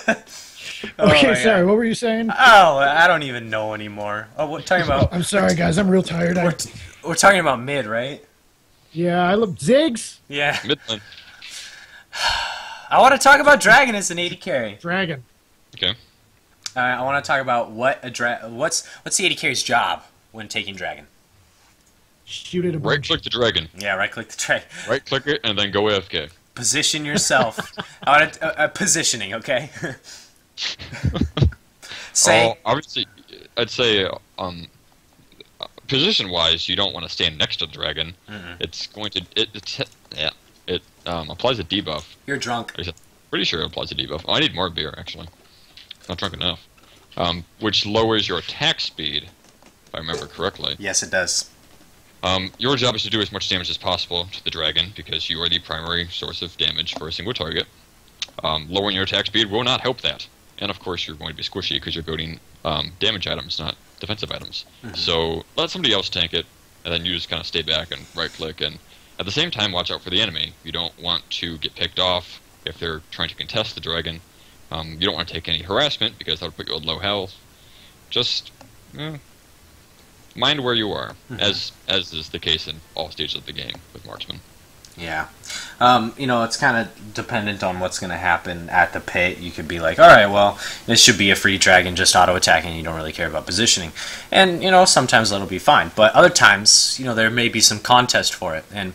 it. Oh Okay, my sorry. God. What were you saying? Oh, I don't even know anymore. Oh, what talking about? I'm sorry, guys. I'm real tired. We're talking about mid, right? Yeah, I love Ziggs. Yeah. Midland. I want to talk about Dragon as an AD carry. Dragon. Okay. I want to talk about what's the AD carry's job when taking Dragon. Shoot it a Right bunch. click the dragon. Yeah, right click the dragon. Right click it and then go AFK. Position yourself. I want to positioning, okay? Say Obviously, I'd say position-wise, you don't want to stand next to the dragon. It's going to it applies a debuff. you're drunk. Pretty sure it applies a debuff. Oh, I need more beer actually. Not drunk enough. Which lowers your attack speed, if I remember correctly. Yes, it does. Your job is to do as much damage as possible to the dragon because you are the primary source of damage for a single target. Lowering your attack speed will not help that. And of course, you're going to be squishy because you're goading damage items, not defensive items. So let somebody else tank it, and then you just kind of stay back and right-click. And at the same time, watch out for the enemy. You don't want to get picked off if they're trying to contest the dragon. You don't want to take any harassment because that would put you at low health. Just mind where you are, as is the case in all stages of the game with marksman. Yeah. It's kind of dependent on what's going to happen at the pit. You could be like, all right, well, this should be a free dragon, just auto-attacking, you don't really care about positioning. And, sometimes that'll be fine. But other times, there may be some contest for it. And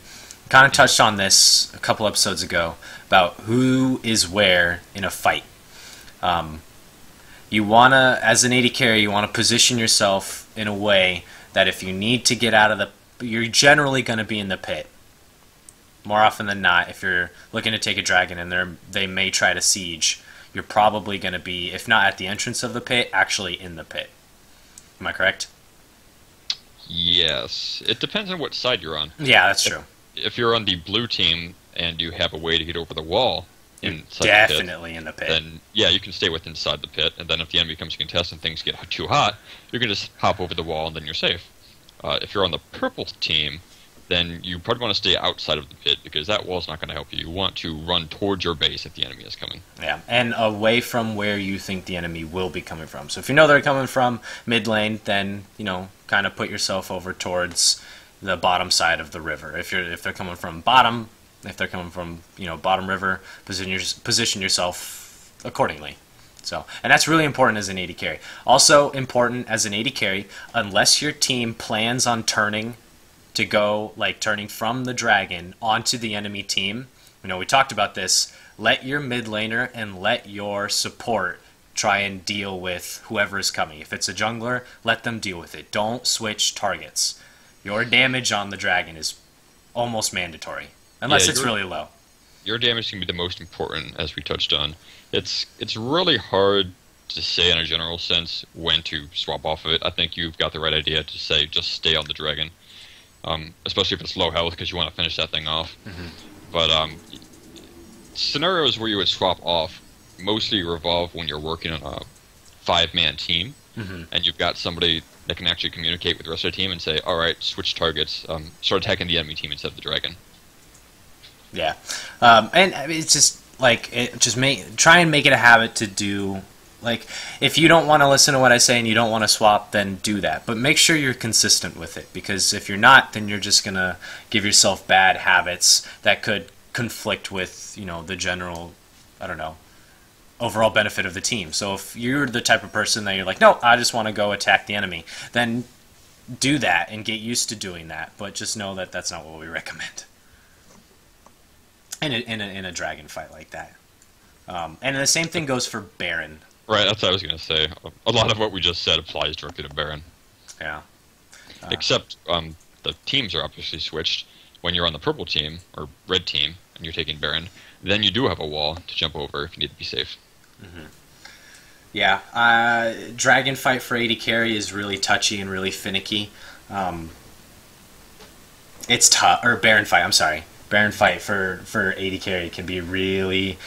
kind of touched on this a couple episodes ago about who is where in a fight. You want to, as an AD carry, you want to position yourself in a way that if you need to get out of you're generally going to be in the pit. more often than not, if you're looking to take a dragon and they may try to siege, you're probably going to be, if not at the entrance of the pit, actually in the pit. Am I correct? Yes. It depends on what side you're on. Yeah, that's true. If you're on the blue team and you have a way to get over the wall inside definitely the pit, in the pit. then yeah, you can stay inside the pit, and then if the enemy comes to contest and things get too hot, you can just hop over the wall and then you're safe. If you're on the purple team, then you probably want to stay outside of the pit because that wall's not going to help you. You want to run towards your base if the enemy is coming. Yeah, and away from where you think the enemy will be coming from. So if you know they're coming from mid lane, then kind of put yourself over towards the bottom side of the river. If they're coming from bottom, if they're coming from bottom river, position yourself accordingly. So, and that's really important as an AD carry. Also important as an AD carry, unless your team plans on turning to go, like turning from the dragon onto the enemy team. We talked about this. Let your mid laner and let your support try and deal with whoever is coming. If it's a jungler, let them deal with it. Don't switch targets. Your damage on the dragon is almost mandatory, unless it's really low. Your damage can be the most important, as we touched on. It's really hard to say in a general sense when to swap off of it. I think you've got the right idea to say just stay on the dragon. Especially if it's low health, because you want to finish that thing off. Mm-hmm. But scenarios where you would swap off mostly revolve when you're working on a 5-man team, and you've got somebody that can actually communicate with the rest of the team and say, all right, switch targets, start attacking the enemy team instead of the dragon. Yeah, and it's just like try and make it a habit to do. Like, if you don't want to listen to what I say and you don't want to swap, then do that. But make sure you're consistent with it, because if you're not, then you're just going to give yourself bad habits that could conflict with, the general, overall benefit of the team. So if you're the type of person that you're like, no, I just want to go attack the enemy, then do that and get used to doing that. But just know that that's not what we recommend in a dragon fight like that. And the same thing goes for Baron. Right, that's what I was going to say. A lot of what we just said applies directly to Baron. Yeah. Except the teams are obviously switched. When you're on the purple team, or red team, and you're taking Baron, then you do have a wall to jump over if you need to be safe. Mm-hmm. Yeah, dragon fight for AD carry is really touchy and really finicky. It's tough, or Baron fight, I'm sorry. Baron fight for AD carry can be really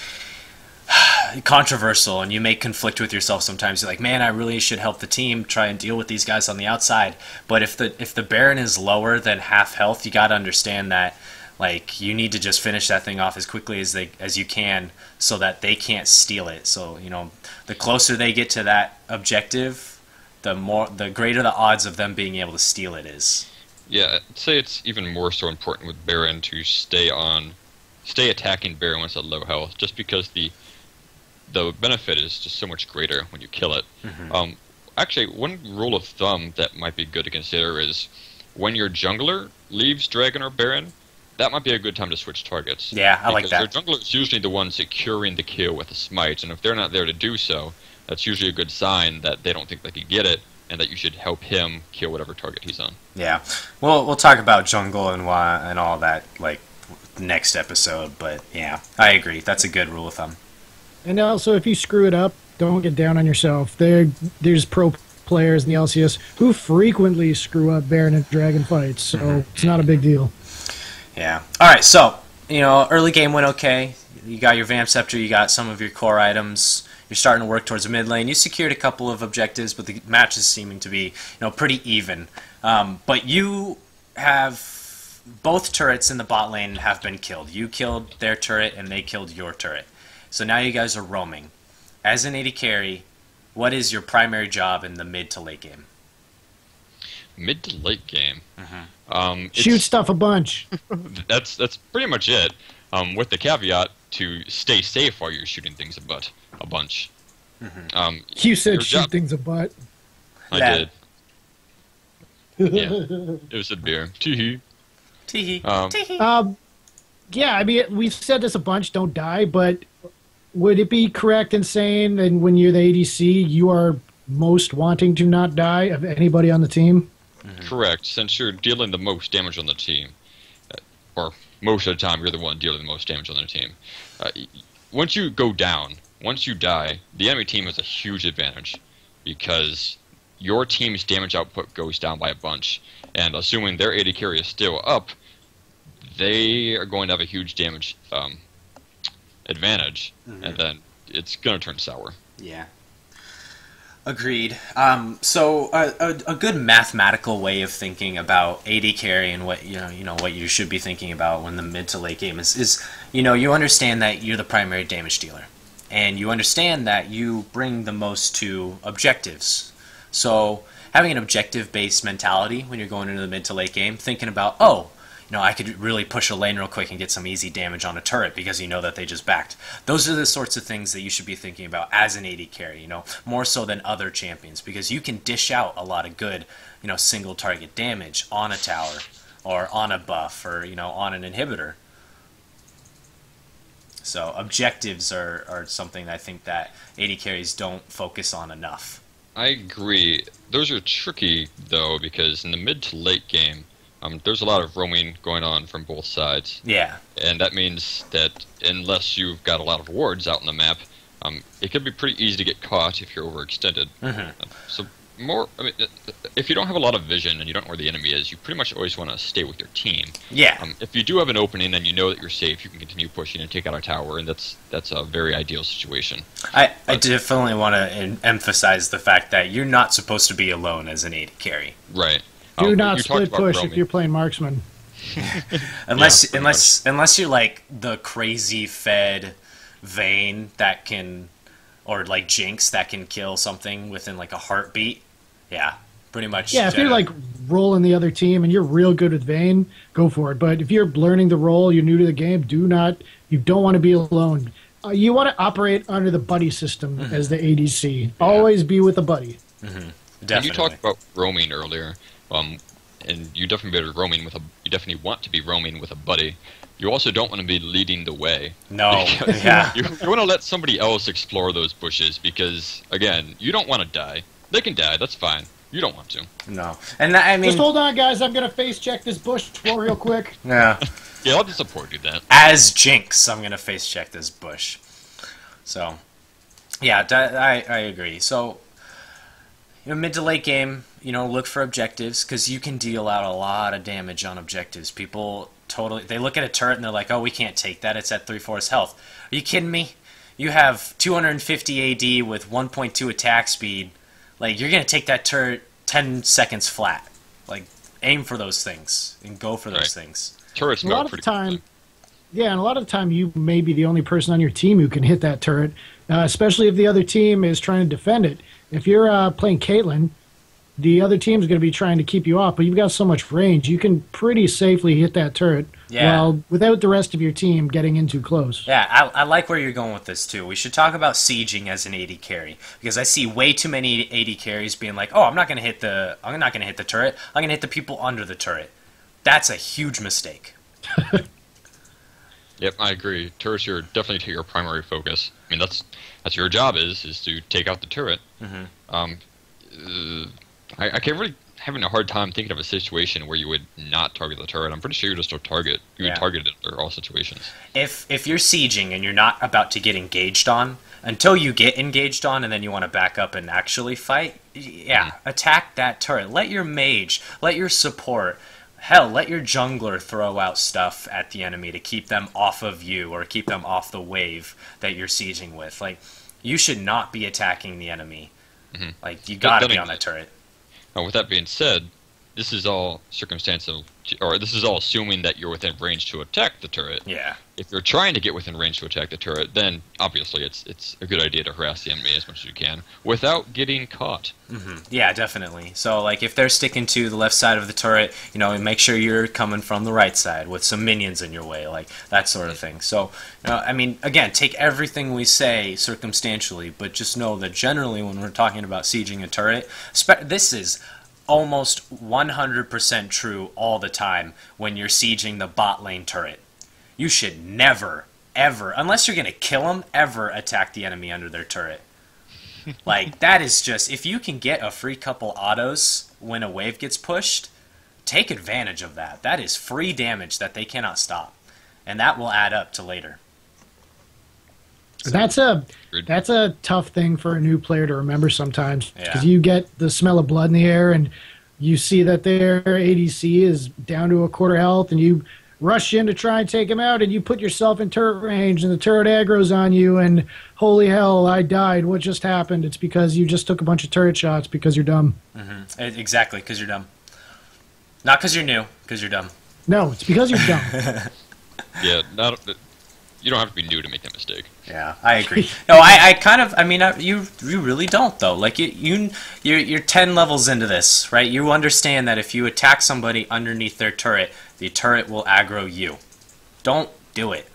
controversial, and you may conflict with yourself sometimes. You're like, man, I really should help the team try and deal with these guys on the outside. But if the Baron is lower than half health, you got to understand that, like, you need to just finish that thing off as quickly as you can so that they can't steal it. So, the closer they get to that objective, the greater the odds of them being able to steal it is. Yeah, I'd say it's even more so important with Baron to stay attacking Baron when it's at low health, just because the benefit is just so much greater when you kill it. Mm-hmm. Actually, one rule of thumb that might be good to consider is when your jungler leaves Dragon or Baron, that might be a good time to switch targets. Yeah, I like that. Because your jungler is usually the one securing the kill with a smite, and if they're not there to do so, that's usually a good sign that they don't think they can get it, and that you should help him kill whatever target he's on. Yeah, we'll talk about jungle and all that, like, next episode, but yeah, I agree. That's a good rule of thumb. And also, if you screw it up, don't get down on yourself. There's pro players in the LCS who frequently screw up Baron and Dragon fights, so it's not a big deal. Yeah. All right, so, early game went okay. You got your Vamp Scepter, you got some of your core items. You're starting to work towards the mid lane. You secured a couple of objectives, but the match is seeming to be, pretty even. But you have both turrets in the bot lane have been killed. You killed their turret, and they killed your turret. So now you guys are roaming. As an AD carry, what is your primary job in the mid to late game? Mid to late game? Shoot stuff a bunch. That's pretty much it, with the caveat to stay safe while you're shooting things a bunch. Mm-hmm. You said shoot things a butt. I did. Yeah, it was a beer. Tee-hee. Tee-hee. Yeah, I mean, we've said this a bunch, don't die, but would it be correct in saying that when you're the ADC, you are most wanting to not die of anybody on the team? Correct, since you're dealing the most damage on the team, or most of the time you're the one dealing the most damage on their team. Once you go down, once you die, the enemy team has a huge advantage because your team's damage output goes down by a bunch, and assuming their AD carry is still up, they are going to have a huge damage advantage, and then it's going to turn sour. Yeah. Agreed. So a good mathematical way of thinking about AD carry and what what you should be thinking about when the mid to late game is you understand that you're the primary damage dealer, and you understand that you bring the most to objectives. So having an objective based mentality when you're going into the mid to late game, thinking about I could really push a lane real quick and get some easy damage on a turret because you know that they just backed. Those are the sorts of things that you should be thinking about as an AD carry, more so than other champions, because you can dish out a lot of good, single target damage on a tower or on a buff or, on an inhibitor. So objectives are something I think that AD carries don't focus on enough. I agree. Those are tricky, though, because in the mid to late game, there's a lot of roaming going on from both sides. Yeah. And that means that unless you've got a lot of wards out on the map, it can be pretty easy to get caught if you're overextended. So if you don't have a lot of vision and you don't know where the enemy is, you pretty much always want to stay with your team. Yeah. If you do have an opening and you know that you're safe, you can continue pushing and take out a tower, and that's a very ideal situation. I definitely want to emphasize the fact that you're not supposed to be alone as an AD carry. Right. Do not split push if you're playing marksman. unless you're like the crazy fed Vayne that can, or like Jinx that can kill something within like a heartbeat. Yeah, pretty much. Yeah, if you're like rolling the other team and you're real good with Vayne, go for it. But if you're learning the role, you're new to the game, you don't want to be alone. You want to operate under the buddy system as the ADC. Always be with a buddy. Definitely. And you talked about roaming earlier. And you definitely you definitely want to be roaming with a buddy. You also don't want to be leading the way. No, yeah. You want to let somebody else explore those bushes because, again, you don't want to die. They can die, that's fine. You don't want to. No. And I mean... Just hold on, guys. I'm going to face check this bush real quick. Yeah. Yeah, I'll just support you that. As Jinx, I'm going to face check this bush. So, yeah, I agree. So, mid to late game, look for objectives because you can deal out a lot of damage on objectives. People they look at a turret and they're like, oh, we can't take that. It's at 3/4 health. Are you kidding me? You have 250 AD with 1.2 attack speed. Like, you're going to take that turret 10 seconds flat. Like, aim for those things and go for those things. Turrets a lot of the time, yeah, and a lot of the time you may be the only person on your team who can hit that turret, especially if the other team is trying to defend it. If you're playing Caitlyn, the other team's going to be trying to keep you off, but you've got so much range, you can pretty safely hit that turret without the rest of your team getting in too close. Yeah, I like where you're going with this, too. We should talk about sieging as an AD carry, because I see way too many AD carries being like, oh, I'm not going to hit the turret, I'm going to hit the people under the turret. That's a huge mistake. Yep, I agree. Turrets are definitely your primary focus. I mean, that's your job is to take out the turret. I can't really having a hard time thinking of a situation where you would not target the turret. I'm pretty sure you would just target. You would target it under all situations. If you're sieging and you're not about to get engaged on, until you get engaged on and then you want to back up and actually fight, attack that turret. Let your mage, let your support, hell, let your jungler throw out stuff at the enemy to keep them off of you or keep them off the wave that you're sieging with. Like, you should not be attacking the enemy. Like, you gotta be on that turret. With that being said, this is all circumstantial, or this is all assuming that you're within range to attack the turret. Yeah. If you're trying to get within range to attack the turret, then obviously it's a good idea to harass the enemy as much as you can without getting caught. Yeah, definitely. So, like, if they're sticking to the left side of the turret, make sure you're coming from the right side with some minions in your way, like that sort of thing. So, I mean, again, take everything we say circumstantially, but just know that generally when we're talking about sieging a turret, this is almost 100% true all the time when you're sieging the bot lane turret. You should never, ever, unless you're going to kill them, ever attack the enemy under their turret. Like, that is just, if you can get a free couple autos when a wave gets pushed, take advantage of that. That is free damage that they cannot stop. and that will add up to later. So, that's a tough thing for a new player to remember sometimes, because you get the smell of blood in the air and you see that their ADC is down to a quarter health, and you rush in to try and take him out, and you put yourself in turret range, and the turret aggro's on you, and holy hell, I died. What just happened? It's because you just took a bunch of turret shots because you're dumb. Exactly, because you're dumb. Not because you're new, because you're dumb. No, it's because you're dumb. Yeah, you don't have to be new to make that mistake. Yeah, I agree. No, I mean, you really don't, though. Like, you're 10 levels into this, right? You understand that if you attack somebody underneath their turret, the turret will aggro you. Don't do it.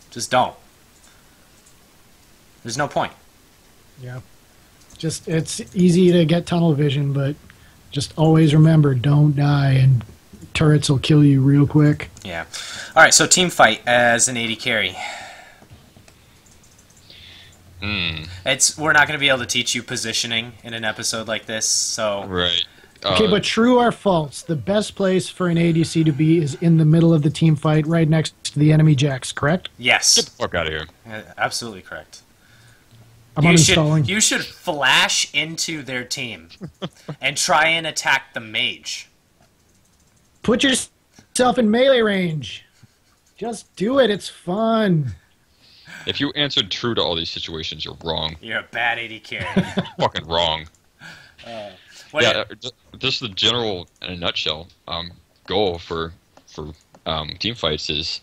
Just don't. There's no point. Yeah. Just, it's easy to get tunnel vision, but just always remember, don't die, and turrets will kill you real quick. Yeah. All right, so team fight as an AD carry. We're not going to be able to teach you positioning in an episode like this, so... Right. Okay, but true or false, the best place for an ADC to be is in the middle of the team fight, right next to the enemy Jax, correct? Yes. Get the fuck out of here. Absolutely correct. I'm uninstalling. You should flash into their team and try and attack the mage. Put yourself in melee range. Just do it. It's fun. If you answered true to all these situations, you're wrong. You're a bad AD carry. Fucking wrong. Just the general, in a nutshell, goal for team fights is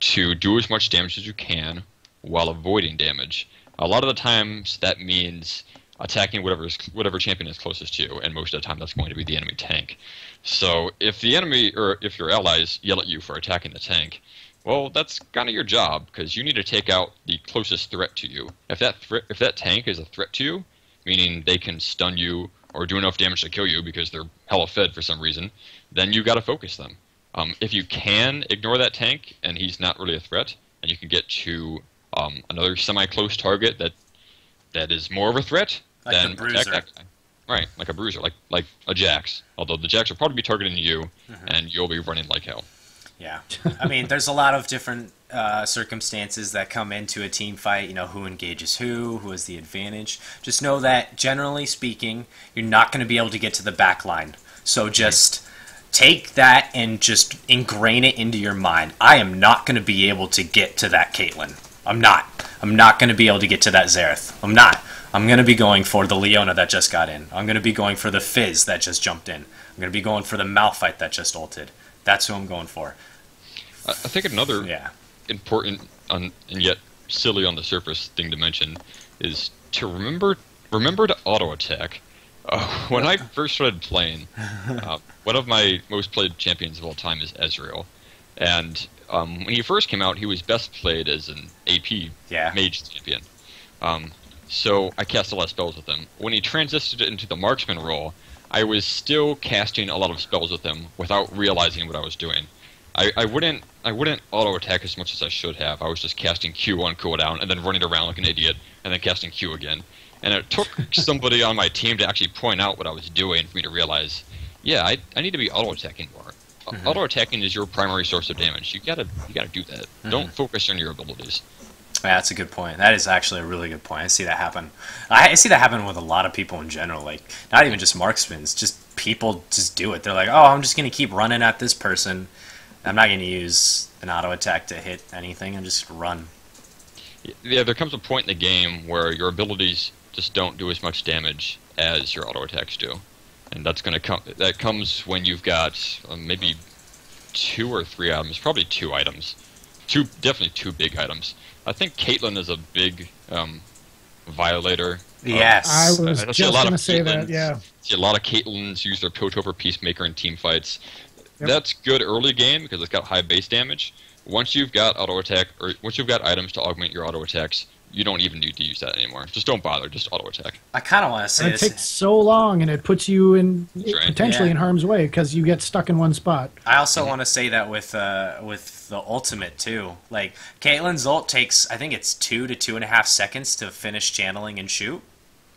to do as much damage as you can while avoiding damage. A lot of the times that means attacking whatever champion is closest to you, and most of the time that's going to be the enemy tank. So if the enemy, or if your allies yell at you for attacking the tank, well, that's kind of your job, because you need to take out the closest threat to you. If that tank is a threat to you, meaning they can stun you or do enough damage to kill you because they're hella fed for some reason, then you got to focus them. If you can ignore that tank and he's not really a threat, and you can get to another semi-close target that is more of a threat, like then attack that guy. Right, like a bruiser, like a Jax. Although the Jax will probably be targeting you, and you'll be running like hell. Yeah, I mean, there's a lot of different circumstances that come into a team fight. You know, who engages who has the advantage. Just know that, generally speaking, you're not going to be able to get to the back line. So just take that and just ingrain it into your mind. I am not going to be able to get to that Caitlyn. I'm not. I'm not going to be able to get to that Xerath. I'm not. I'm going to be going for the Leona that just got in. I'm going to be going for the Fizz that just jumped in. I'm going to be going for the Malphite that just ulted. That's who I'm going for. I think another important and yet silly on the surface thing to mention is to remember to auto attack. When I first started playing, one of my most played champions of all time is Ezreal, and when he first came out, he was best played as an AP mage champion. So I cast a lot of spells with him. When he transitioned into the marksman role, I was still casting a lot of spells with him without realizing what I was doing. I wouldn't auto attack as much as I should have. I was just casting Q on cooldown and then running around like an idiot and then casting Q again. And it took somebody on my team to actually point out what I was doing for me to realize, yeah, I need to be auto attacking more. Auto attacking is your primary source of damage. You gotta do that. Don't focus on your abilities. Yeah, that's a good point. That is actually a really good point. I see that happen. I see that happen with a lot of people in general. Like, not even just marksmen. Just people just do it. They're like, oh, I'm just going to keep running at this person. I'm not going to use an auto attack to hit anything. I'm just going to run. Yeah, there comes a point in the game where your abilities just don't do as much damage as your auto attacks do. And that's going to come. That comes when you've got maybe 2 or 3 items. Probably 2 items. Definitely 2 big items. I think Caitlyn is a big violator. Yes. I was just going to say that, yeah. See a lot of Caitlyn's use their Piltover Peacemaker in team fights. Yep. That's good early game because it's got high base damage. Once you've got auto attack, or once you've got items to augment your auto attacks, you don't even need to use that anymore. Just don't bother, just auto attack. I kind of want to say this. It takes so long, and it puts you in potentially in harm's way because you get stuck in one spot. I also want to say that with the ultimate too. Like, Caitlyn's ult takes, I think it's 2 to 2.5 seconds to finish channeling and shoot.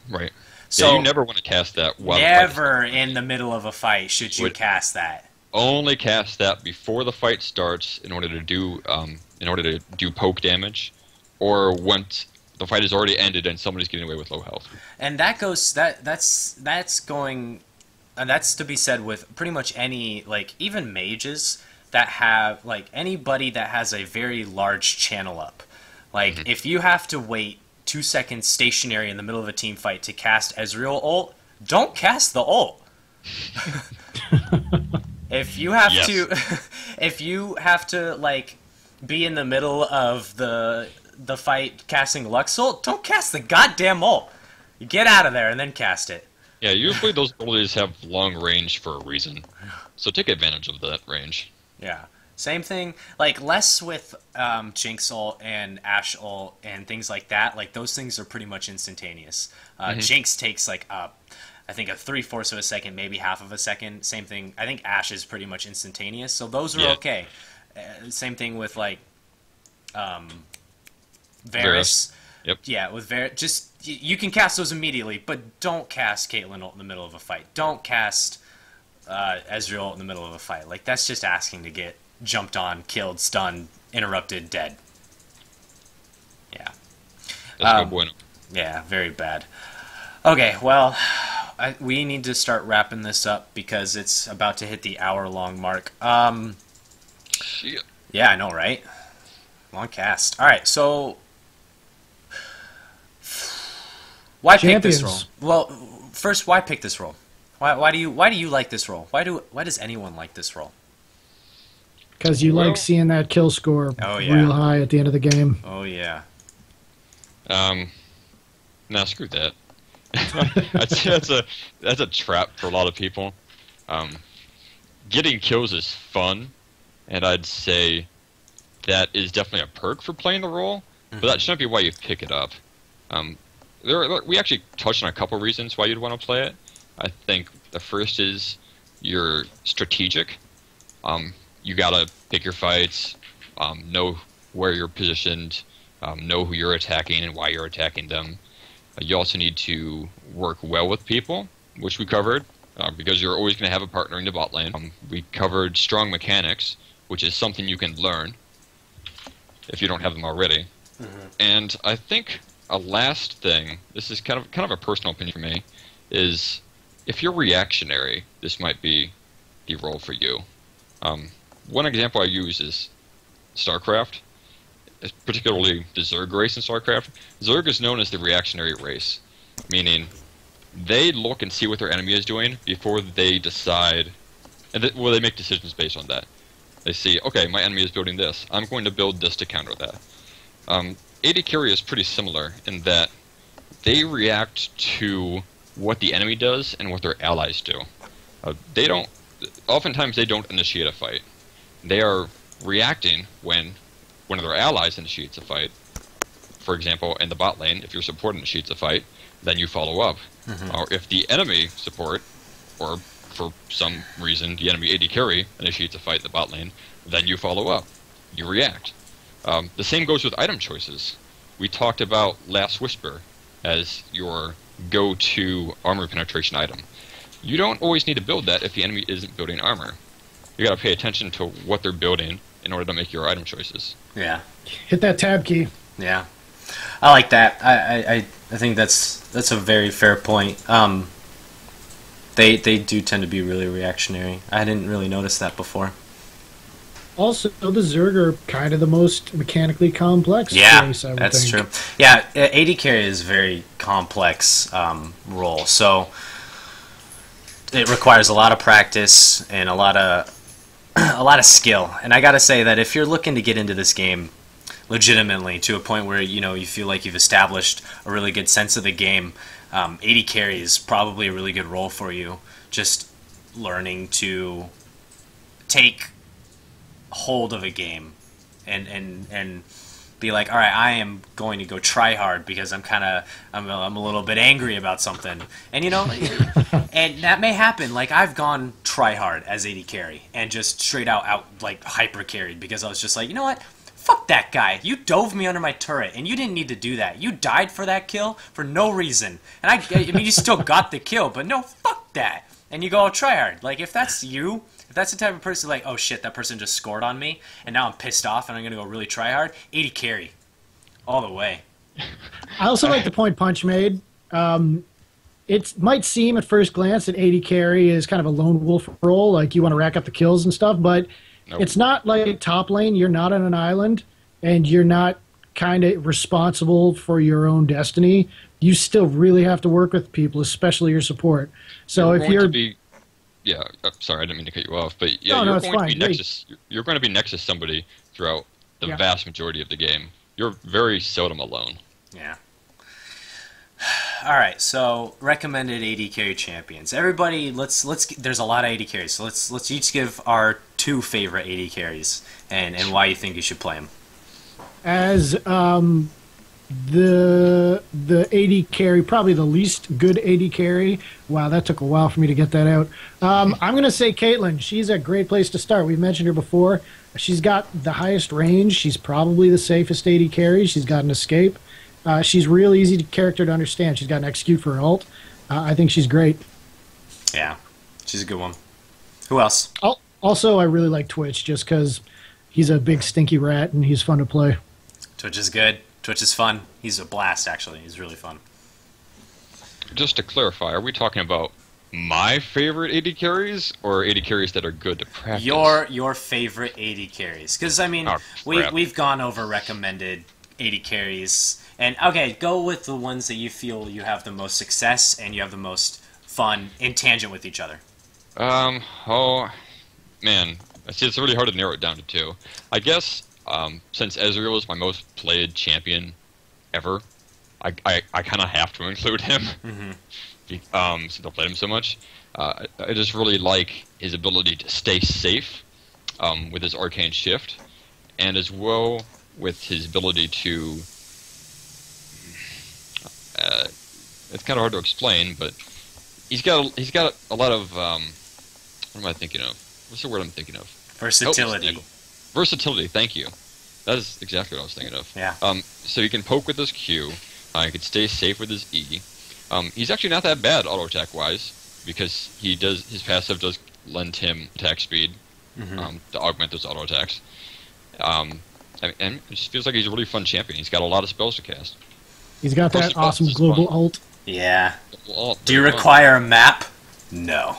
Right. So yeah, you never want to cast that while never in the middle of a fight should you cast that. only cast that before the fight starts in order to do poke damage, or once the fight has already ended and somebody's getting away with low health. And that's going, and that's to be said with pretty much any, like, even mages that have, like, anybody that has a very large channel up. Like, if you have to wait 2 seconds stationary in the middle of a team fight to cast Ezreal ult, don't cast the ult. If you have to, if you have to, like, be in the middle of the fight casting Lux ult, don't cast the goddamn ult. You get out of there and then cast it. Yeah, usually those abilities have long range for a reason, so take advantage of that range. Yeah. Same thing, like, less with Jinx ult and Ashe ult and things like that. Like, those things are pretty much instantaneous. Jinx takes, like, I think a 3/4 of a second, maybe half of a second. Same thing, I think Ashe is pretty much instantaneous, so those are okay. Same thing with, like, Varus. Yep. Yeah, with Varus, just, you can cast those immediately, but don't cast Caitlyn ult in the middle of a fight. Don't cast Ezreal ult in the middle of a fight. Like, that's just asking to get jumped on, killed, stunned, interrupted, dead. Yeah. That's no bueno. Yeah, very bad. Okay, well, we need to start wrapping this up because it's about to hit the hour-long mark. Shit. Yeah, I know, right? Long cast. All right, so why pick this role? Well, first, why pick this role? Why do you like this role? Why does anyone like this role? Because you like seeing that kill score real high at the end of the game. Oh yeah. Nah, screw that. I'd say that's a trap for a lot of people. Getting kills is fun, and I'd say that is definitely a perk for playing the role, but that shouldn't be why you pick it up. We actually touched on a couple reasons why you'd want to play it. I think the first is you're strategic. You gotta pick your fights, know where you're positioned, know who you're attacking and why you're attacking them. You also need to work well with people, which we covered, because you're always going to have a partner in the bot lane. We covered strong mechanics, which is something you can learn if you don't have them already. And I think a last thing, this is kind of a personal opinion for me, is if you're reactionary, this might be the role for you. One example I use is StarCraft, particularly the Zerg race in StarCraft. Zerg is known as the reactionary race, meaning they look and see what their enemy is doing before they decide, and they make decisions based on that. They see, okay, my enemy is building this, I'm going to build this to counter that. AD carry is pretty similar in that they react to what the enemy does and what their allies do. Oftentimes they don't initiate a fight. They are reacting when one of their allies initiates a fight. For example, in the bot lane, if your support initiates a fight, then you follow up. Or if the enemy support, or for some reason the enemy AD carry initiates a fight in the bot lane, then you follow up. You react. The same goes with item choices. We talked about Last Whisper as your go-to armor penetration item. You don't always need to build that if the enemy isn't building armor. You gotta pay attention to what they're building in order to make your item choices. Yeah. Hit that tab key. Yeah. I like that. I think that's a very fair point. They do tend to be really reactionary. I didn't really notice that before. Also, the Zerg are kind of the most mechanically complex race, I would that's think. true. Yeah, AD carry is a very complex role, so it requires a lot of practice and a lot of skill. And I gotta say that if you're looking to get into this game legitimately to a point where you feel like you've established a really good sense of the game, AD carry is probably a really good role for you. Just learning to take hold of a game and be like, all right, I am going to go try hard because I'm a little bit angry about something, and and that may happen. Like, I've gone try hard as AD carry and just straight out like hyper carried because I was just like, you know what? Fuck that guy. You dove me under my turret, and you didn't need to do that. You died for that kill for no reason. And I mean, you still got the kill, but no, fuck that. And you go try hard. Like, if that's that's the type of person like, oh shit, that person just scored on me, and now I'm pissed off, and I'm gonna go really try hard. AD carry, all the way. I also like the point Punch made. It might seem at first glance that AD carry is kind of a lone wolf role, like you want to rack up the kills and stuff, but Nope. it's not like top lane. You're not on an island, and you're not kind of responsible for your own destiny. You still really have to work with people, especially your support. So if you're yeah, sorry, I didn't mean to cut you off, but yeah, No, you're it's going to fine. be next to, you're going to be next to somebody throughout the Yeah. vast majority of the game. You're very seldom alone. Yeah. All right, so recommended AD carry champions. Everybody, let's. There's a lot of AD carries, so let's each give our 2 favorite AD carries and why you think you should play them. as the AD carry, probably the least good AD carry. Wow, that took a while for me to get that out. I'm going to say Caitlyn. She's a great place to start. We've mentioned her before. She's got the highest range. She's probably the safest AD carry. She's got an escape. She's real easy character to understand. She's got an execute for her ult. I think she's great. Yeah, she's a good one. Who else? Also, I really like Twitch just because he's a big stinky rat and he's fun to play. Twitch is good. Twitch is fun. He's a blast, actually. He's really fun. Just to clarify, are we talking about my favorite AD carries or AD carries that are good to practice? Your favorite AD carries, because I mean, Oh, crap. we've gone over recommended AD carries, and okay, go with the ones that you feel you have the most success and you have the most fun in tangent with each other. Oh, man. I see it's really hard to narrow it down to 2. I guess, since Ezreal is my most played champion ever, I kind of have to include him. Since I played him so much. I just really like his ability to stay safe with his Arcane Shift, and as well with his ability to... it's kind of hard to explain, but he's got a lot of... what am I thinking of? What's the word I'm thinking of? Versatility. Versatility, thank you. That is exactly what I was thinking of. Yeah. So he can poke with his Q, he can stay safe with his E. He's actually not that bad auto attack wise, because his passive does lend him attack speed to augment those auto attacks. And it just feels like he's a really fun champion. He's got a lot of spells to cast. He's got Plus that he buffs awesome his global fun. ult. Yeah. Well, Do you very fun. require a map? No.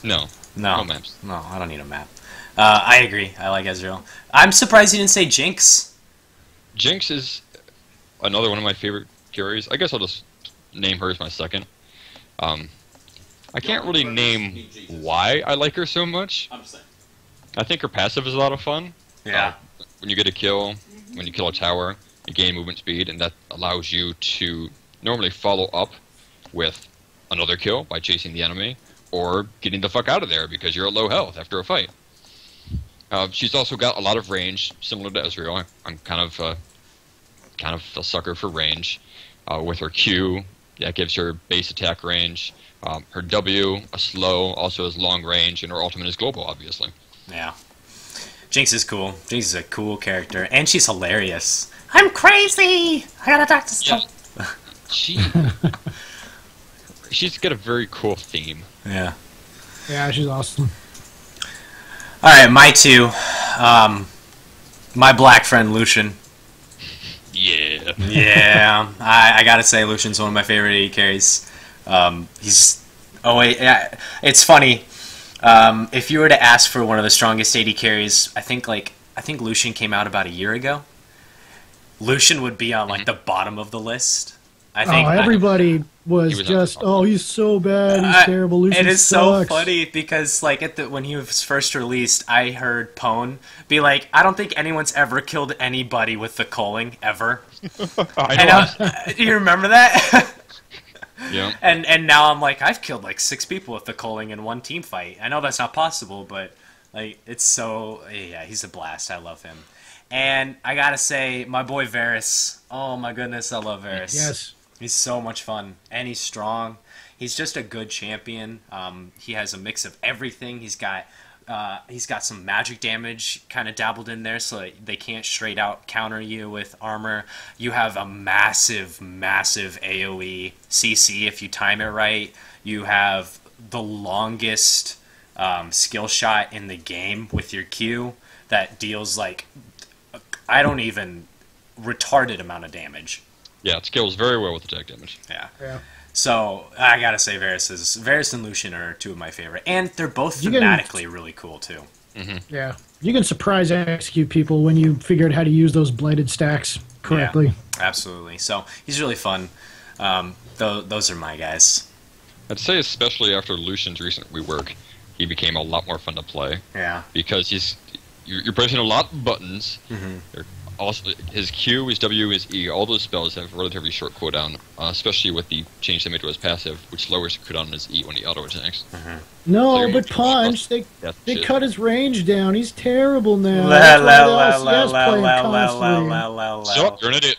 No. No. No maps. No, I don't need a map. I agree. I like Ezreal. I'm surprised you didn't say Jinx. Jinx is another one of my favorite carries. I guess I'll just name her as my second. I can't really name why I like her so much. I think her passive is a lot of fun. Yeah. When you get a kill, when you kill a tower, you gain movement speed, and that allows you to normally follow up with another kill by chasing the enemy, or getting the fuck out of there because you're at low health after a fight. She's also got a lot of range, similar to Ezreal. I'm kind of a sucker for range. With her Q, that gives her base attack range. Her W, a slow, also has long range, and her ultimate is global, obviously. Yeah. Jinx is cool. Jinx is a cool character, and she's hilarious. I'm crazy! I gotta talk to someone. She's got a very cool theme. Yeah. Yeah, she's awesome. Alright, my 2. My black friend, Lucian. Yeah. Yeah, I gotta say, Lucian's one of my favorite AD carries. It's funny. If you were to ask for one of the strongest AD carries, I think Lucian came out about a year ago. Lucian would be on like the bottom of the list. I think Everybody was He was just, on top. he's so bad, he's terrible. Lucian It is sucks. so funny because like when he was first released, I heard Pone be like, "I don't think anyone's ever killed anybody with the culling ever." I Do you remember that? Yeah. And now I'm like, I've killed like 6 people with the culling in one team fight. I know that's not possible, but like it's so he's a blast. I love him. And I gotta say, my boy Varus. Oh my goodness, I love Varus. Yes. He's so much fun, and he's strong. He's just a good champion. He has a mix of everything. He's got some magic damage kind of dabbled in there, so they can't straight out counter you with armor. You have a massive, massive AOE CC if you time it right. You have the longest skill shot in the game with your Q that deals like I don't even retarded amount of damage. Yeah, it scales very well with attack damage. Yeah. So I gotta say, Varus and Lucian are two of my favorite, and they're both thematically really cool too. Yeah. You can surprise execute people when you figure out how to use those blighted stacks correctly. Yeah, absolutely. So he's really fun. Those are my guys. I'd say especially after Lucian's recent rework, he became a lot more fun to play. Yeah. Because you're pressing a lot of buttons. They're also, his Q, his W, his E, all those spells have a relatively short cooldown, especially with the change they made to his passive, which lowers the cooldown on his E when he auto-attacks. No, So but Punch, they cut his range down. He's terrible now. Shut up, you're an idiot.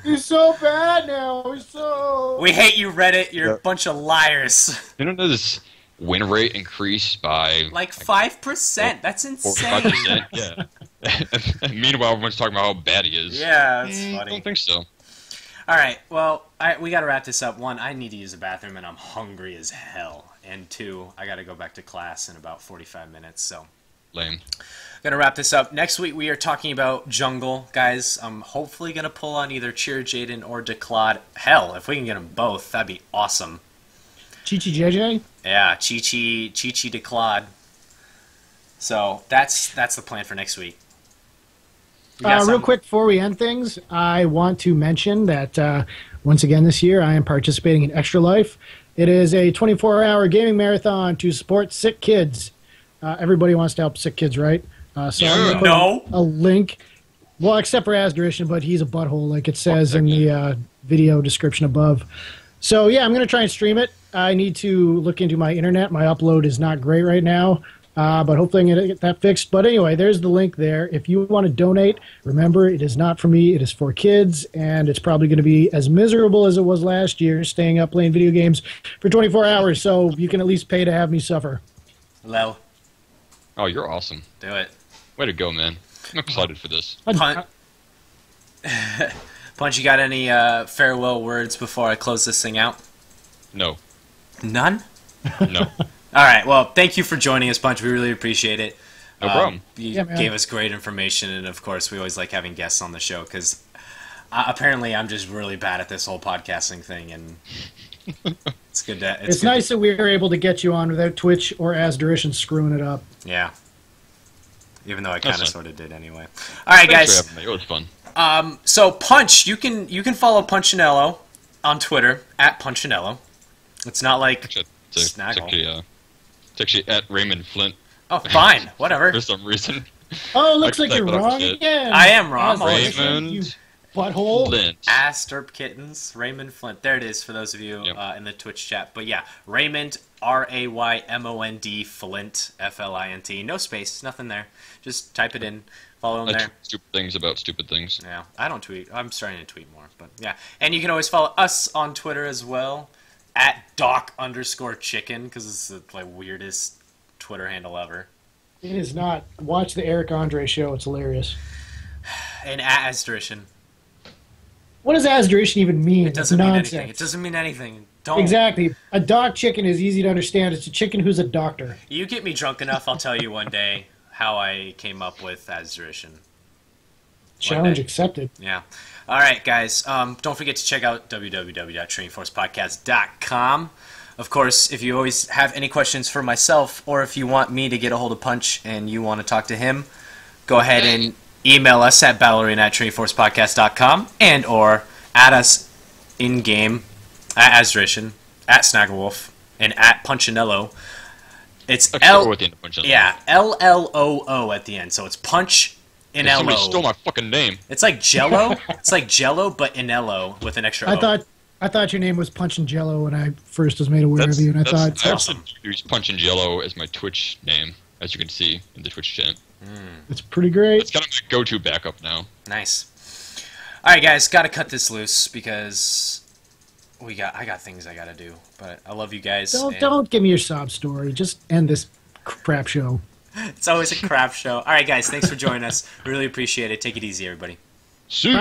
He's so bad now. He's so... We hate you, Reddit. You're a bunch of liars. You don't know this win rate increased by... Like 5%. That's insane. 5%, yeah. Meanwhile, everyone's talking about how bad he is. Yeah, that's funny. I don't think so. All right, well, we got to wrap this up. One, I need to use the bathroom, and I'm hungry as hell. And two, I got to go back to class in about 45 minutes, so... Lame. Gonna wrap this up. Next week, we are talking about jungle. Guys, I'm hopefully going to pull on either Cheer Jaden or Declad. Hell, if we can get them both, that'd be awesome. Chi-Chi JJ? Yeah, Chi-Chi Declad. So, that's the plan for next week. Real quick before we end things, I want to mention that once again this year I am participating in Extra Life. It is a 24-hour gaming marathon to support sick kids. Everybody wants to help sick kids, right? So I'm gonna put a link. Well, except for Asderition, but he's a butthole, like it says in the video description above. So yeah, I'm going to try and stream it. I need to look into my internet. My upload is not great right now. But hopefully I'm going to get that fixed. But anyway, there's the link there. If you want to donate, remember, it is not for me. It is for kids, and it's probably going to be as miserable as it was last year, staying up playing video games for 24 hours. So you can at least pay to have me suffer. Hello. Oh, you're awesome. Do it. Way to go, man. I'm excited for this. Punch, you got any farewell words before I close this thing out? No. None? No. All right. Well, thank you for joining us, Punch. We really appreciate it. No problem. You gave us great information, and of course, we always like having guests on the show because apparently I'm just really bad at this whole podcasting thing, and it's good to. It's nice that we were able to get you on without Twitch or Asderition screwing it up. Yeah. Even though I kind of sort of did anyway. All right, guys. Thanks for having me. It was fun. So Punch, you can follow Punchinello on Twitter at Punchinello. It's not like Snaggle. It's actually at Raymond Flint. Oh, fine, whatever. For some reason. Oh, it looks like you're wrong again. I am wrong. Raymond you butthole. Flint. Asterp Kittens, Raymond Flint. There it is for those of you in the Twitch chat. But yeah, Raymond, RAYMOND, Flint, FLINT. No space, nothing there. Just type it in, follow him there. Tweet stupid things about stupid things. Yeah, I don't tweet. I'm starting to tweet more. But yeah, and you can always follow us on Twitter as well, at Doc_Chicken, because it's the weirdest Twitter handle ever. It is not. Watch the Eric Andre show. It's hilarious. And at Asderition. What does Asderition even mean? It doesn't mean anything. It doesn't mean anything. Don't. Exactly. A doc chicken is easy to understand. It's a chicken who's a doctor. You get me drunk enough, I'll tell you one day how I came up with Asderition. Challenge accepted. Yeah. All right, guys. Don't forget to check out www.trainingforcepodcast.com. Of course, if you always have any questions for myself, or if you want me to get a hold of Punch and you want to talk to him, go ahead and email us at ballerina@trainingforcepodcast.com and or add us in-game at Asderition, at Snagglewolf, and at Punchinello. It's L-L-O-O at the end, so it's Punch in L-O. Somebody stole my fucking name. It's like Jello. It's like Jello, but in L-O with an extra O. I thought your name was Punchinello when I first was made aware of you, and I thought... I also use Punchinello as my Twitch name, as you can see in the Twitch chat. It's pretty great. It's kind of my go-to backup now. Nice. All right, guys, got to cut this loose because I got things I got to do. But I love you guys. Don't give me your sob story. Just end this crap show. It's always a crap show. All right, guys, thanks for joining us. Really appreciate it. Take it easy, everybody. See you.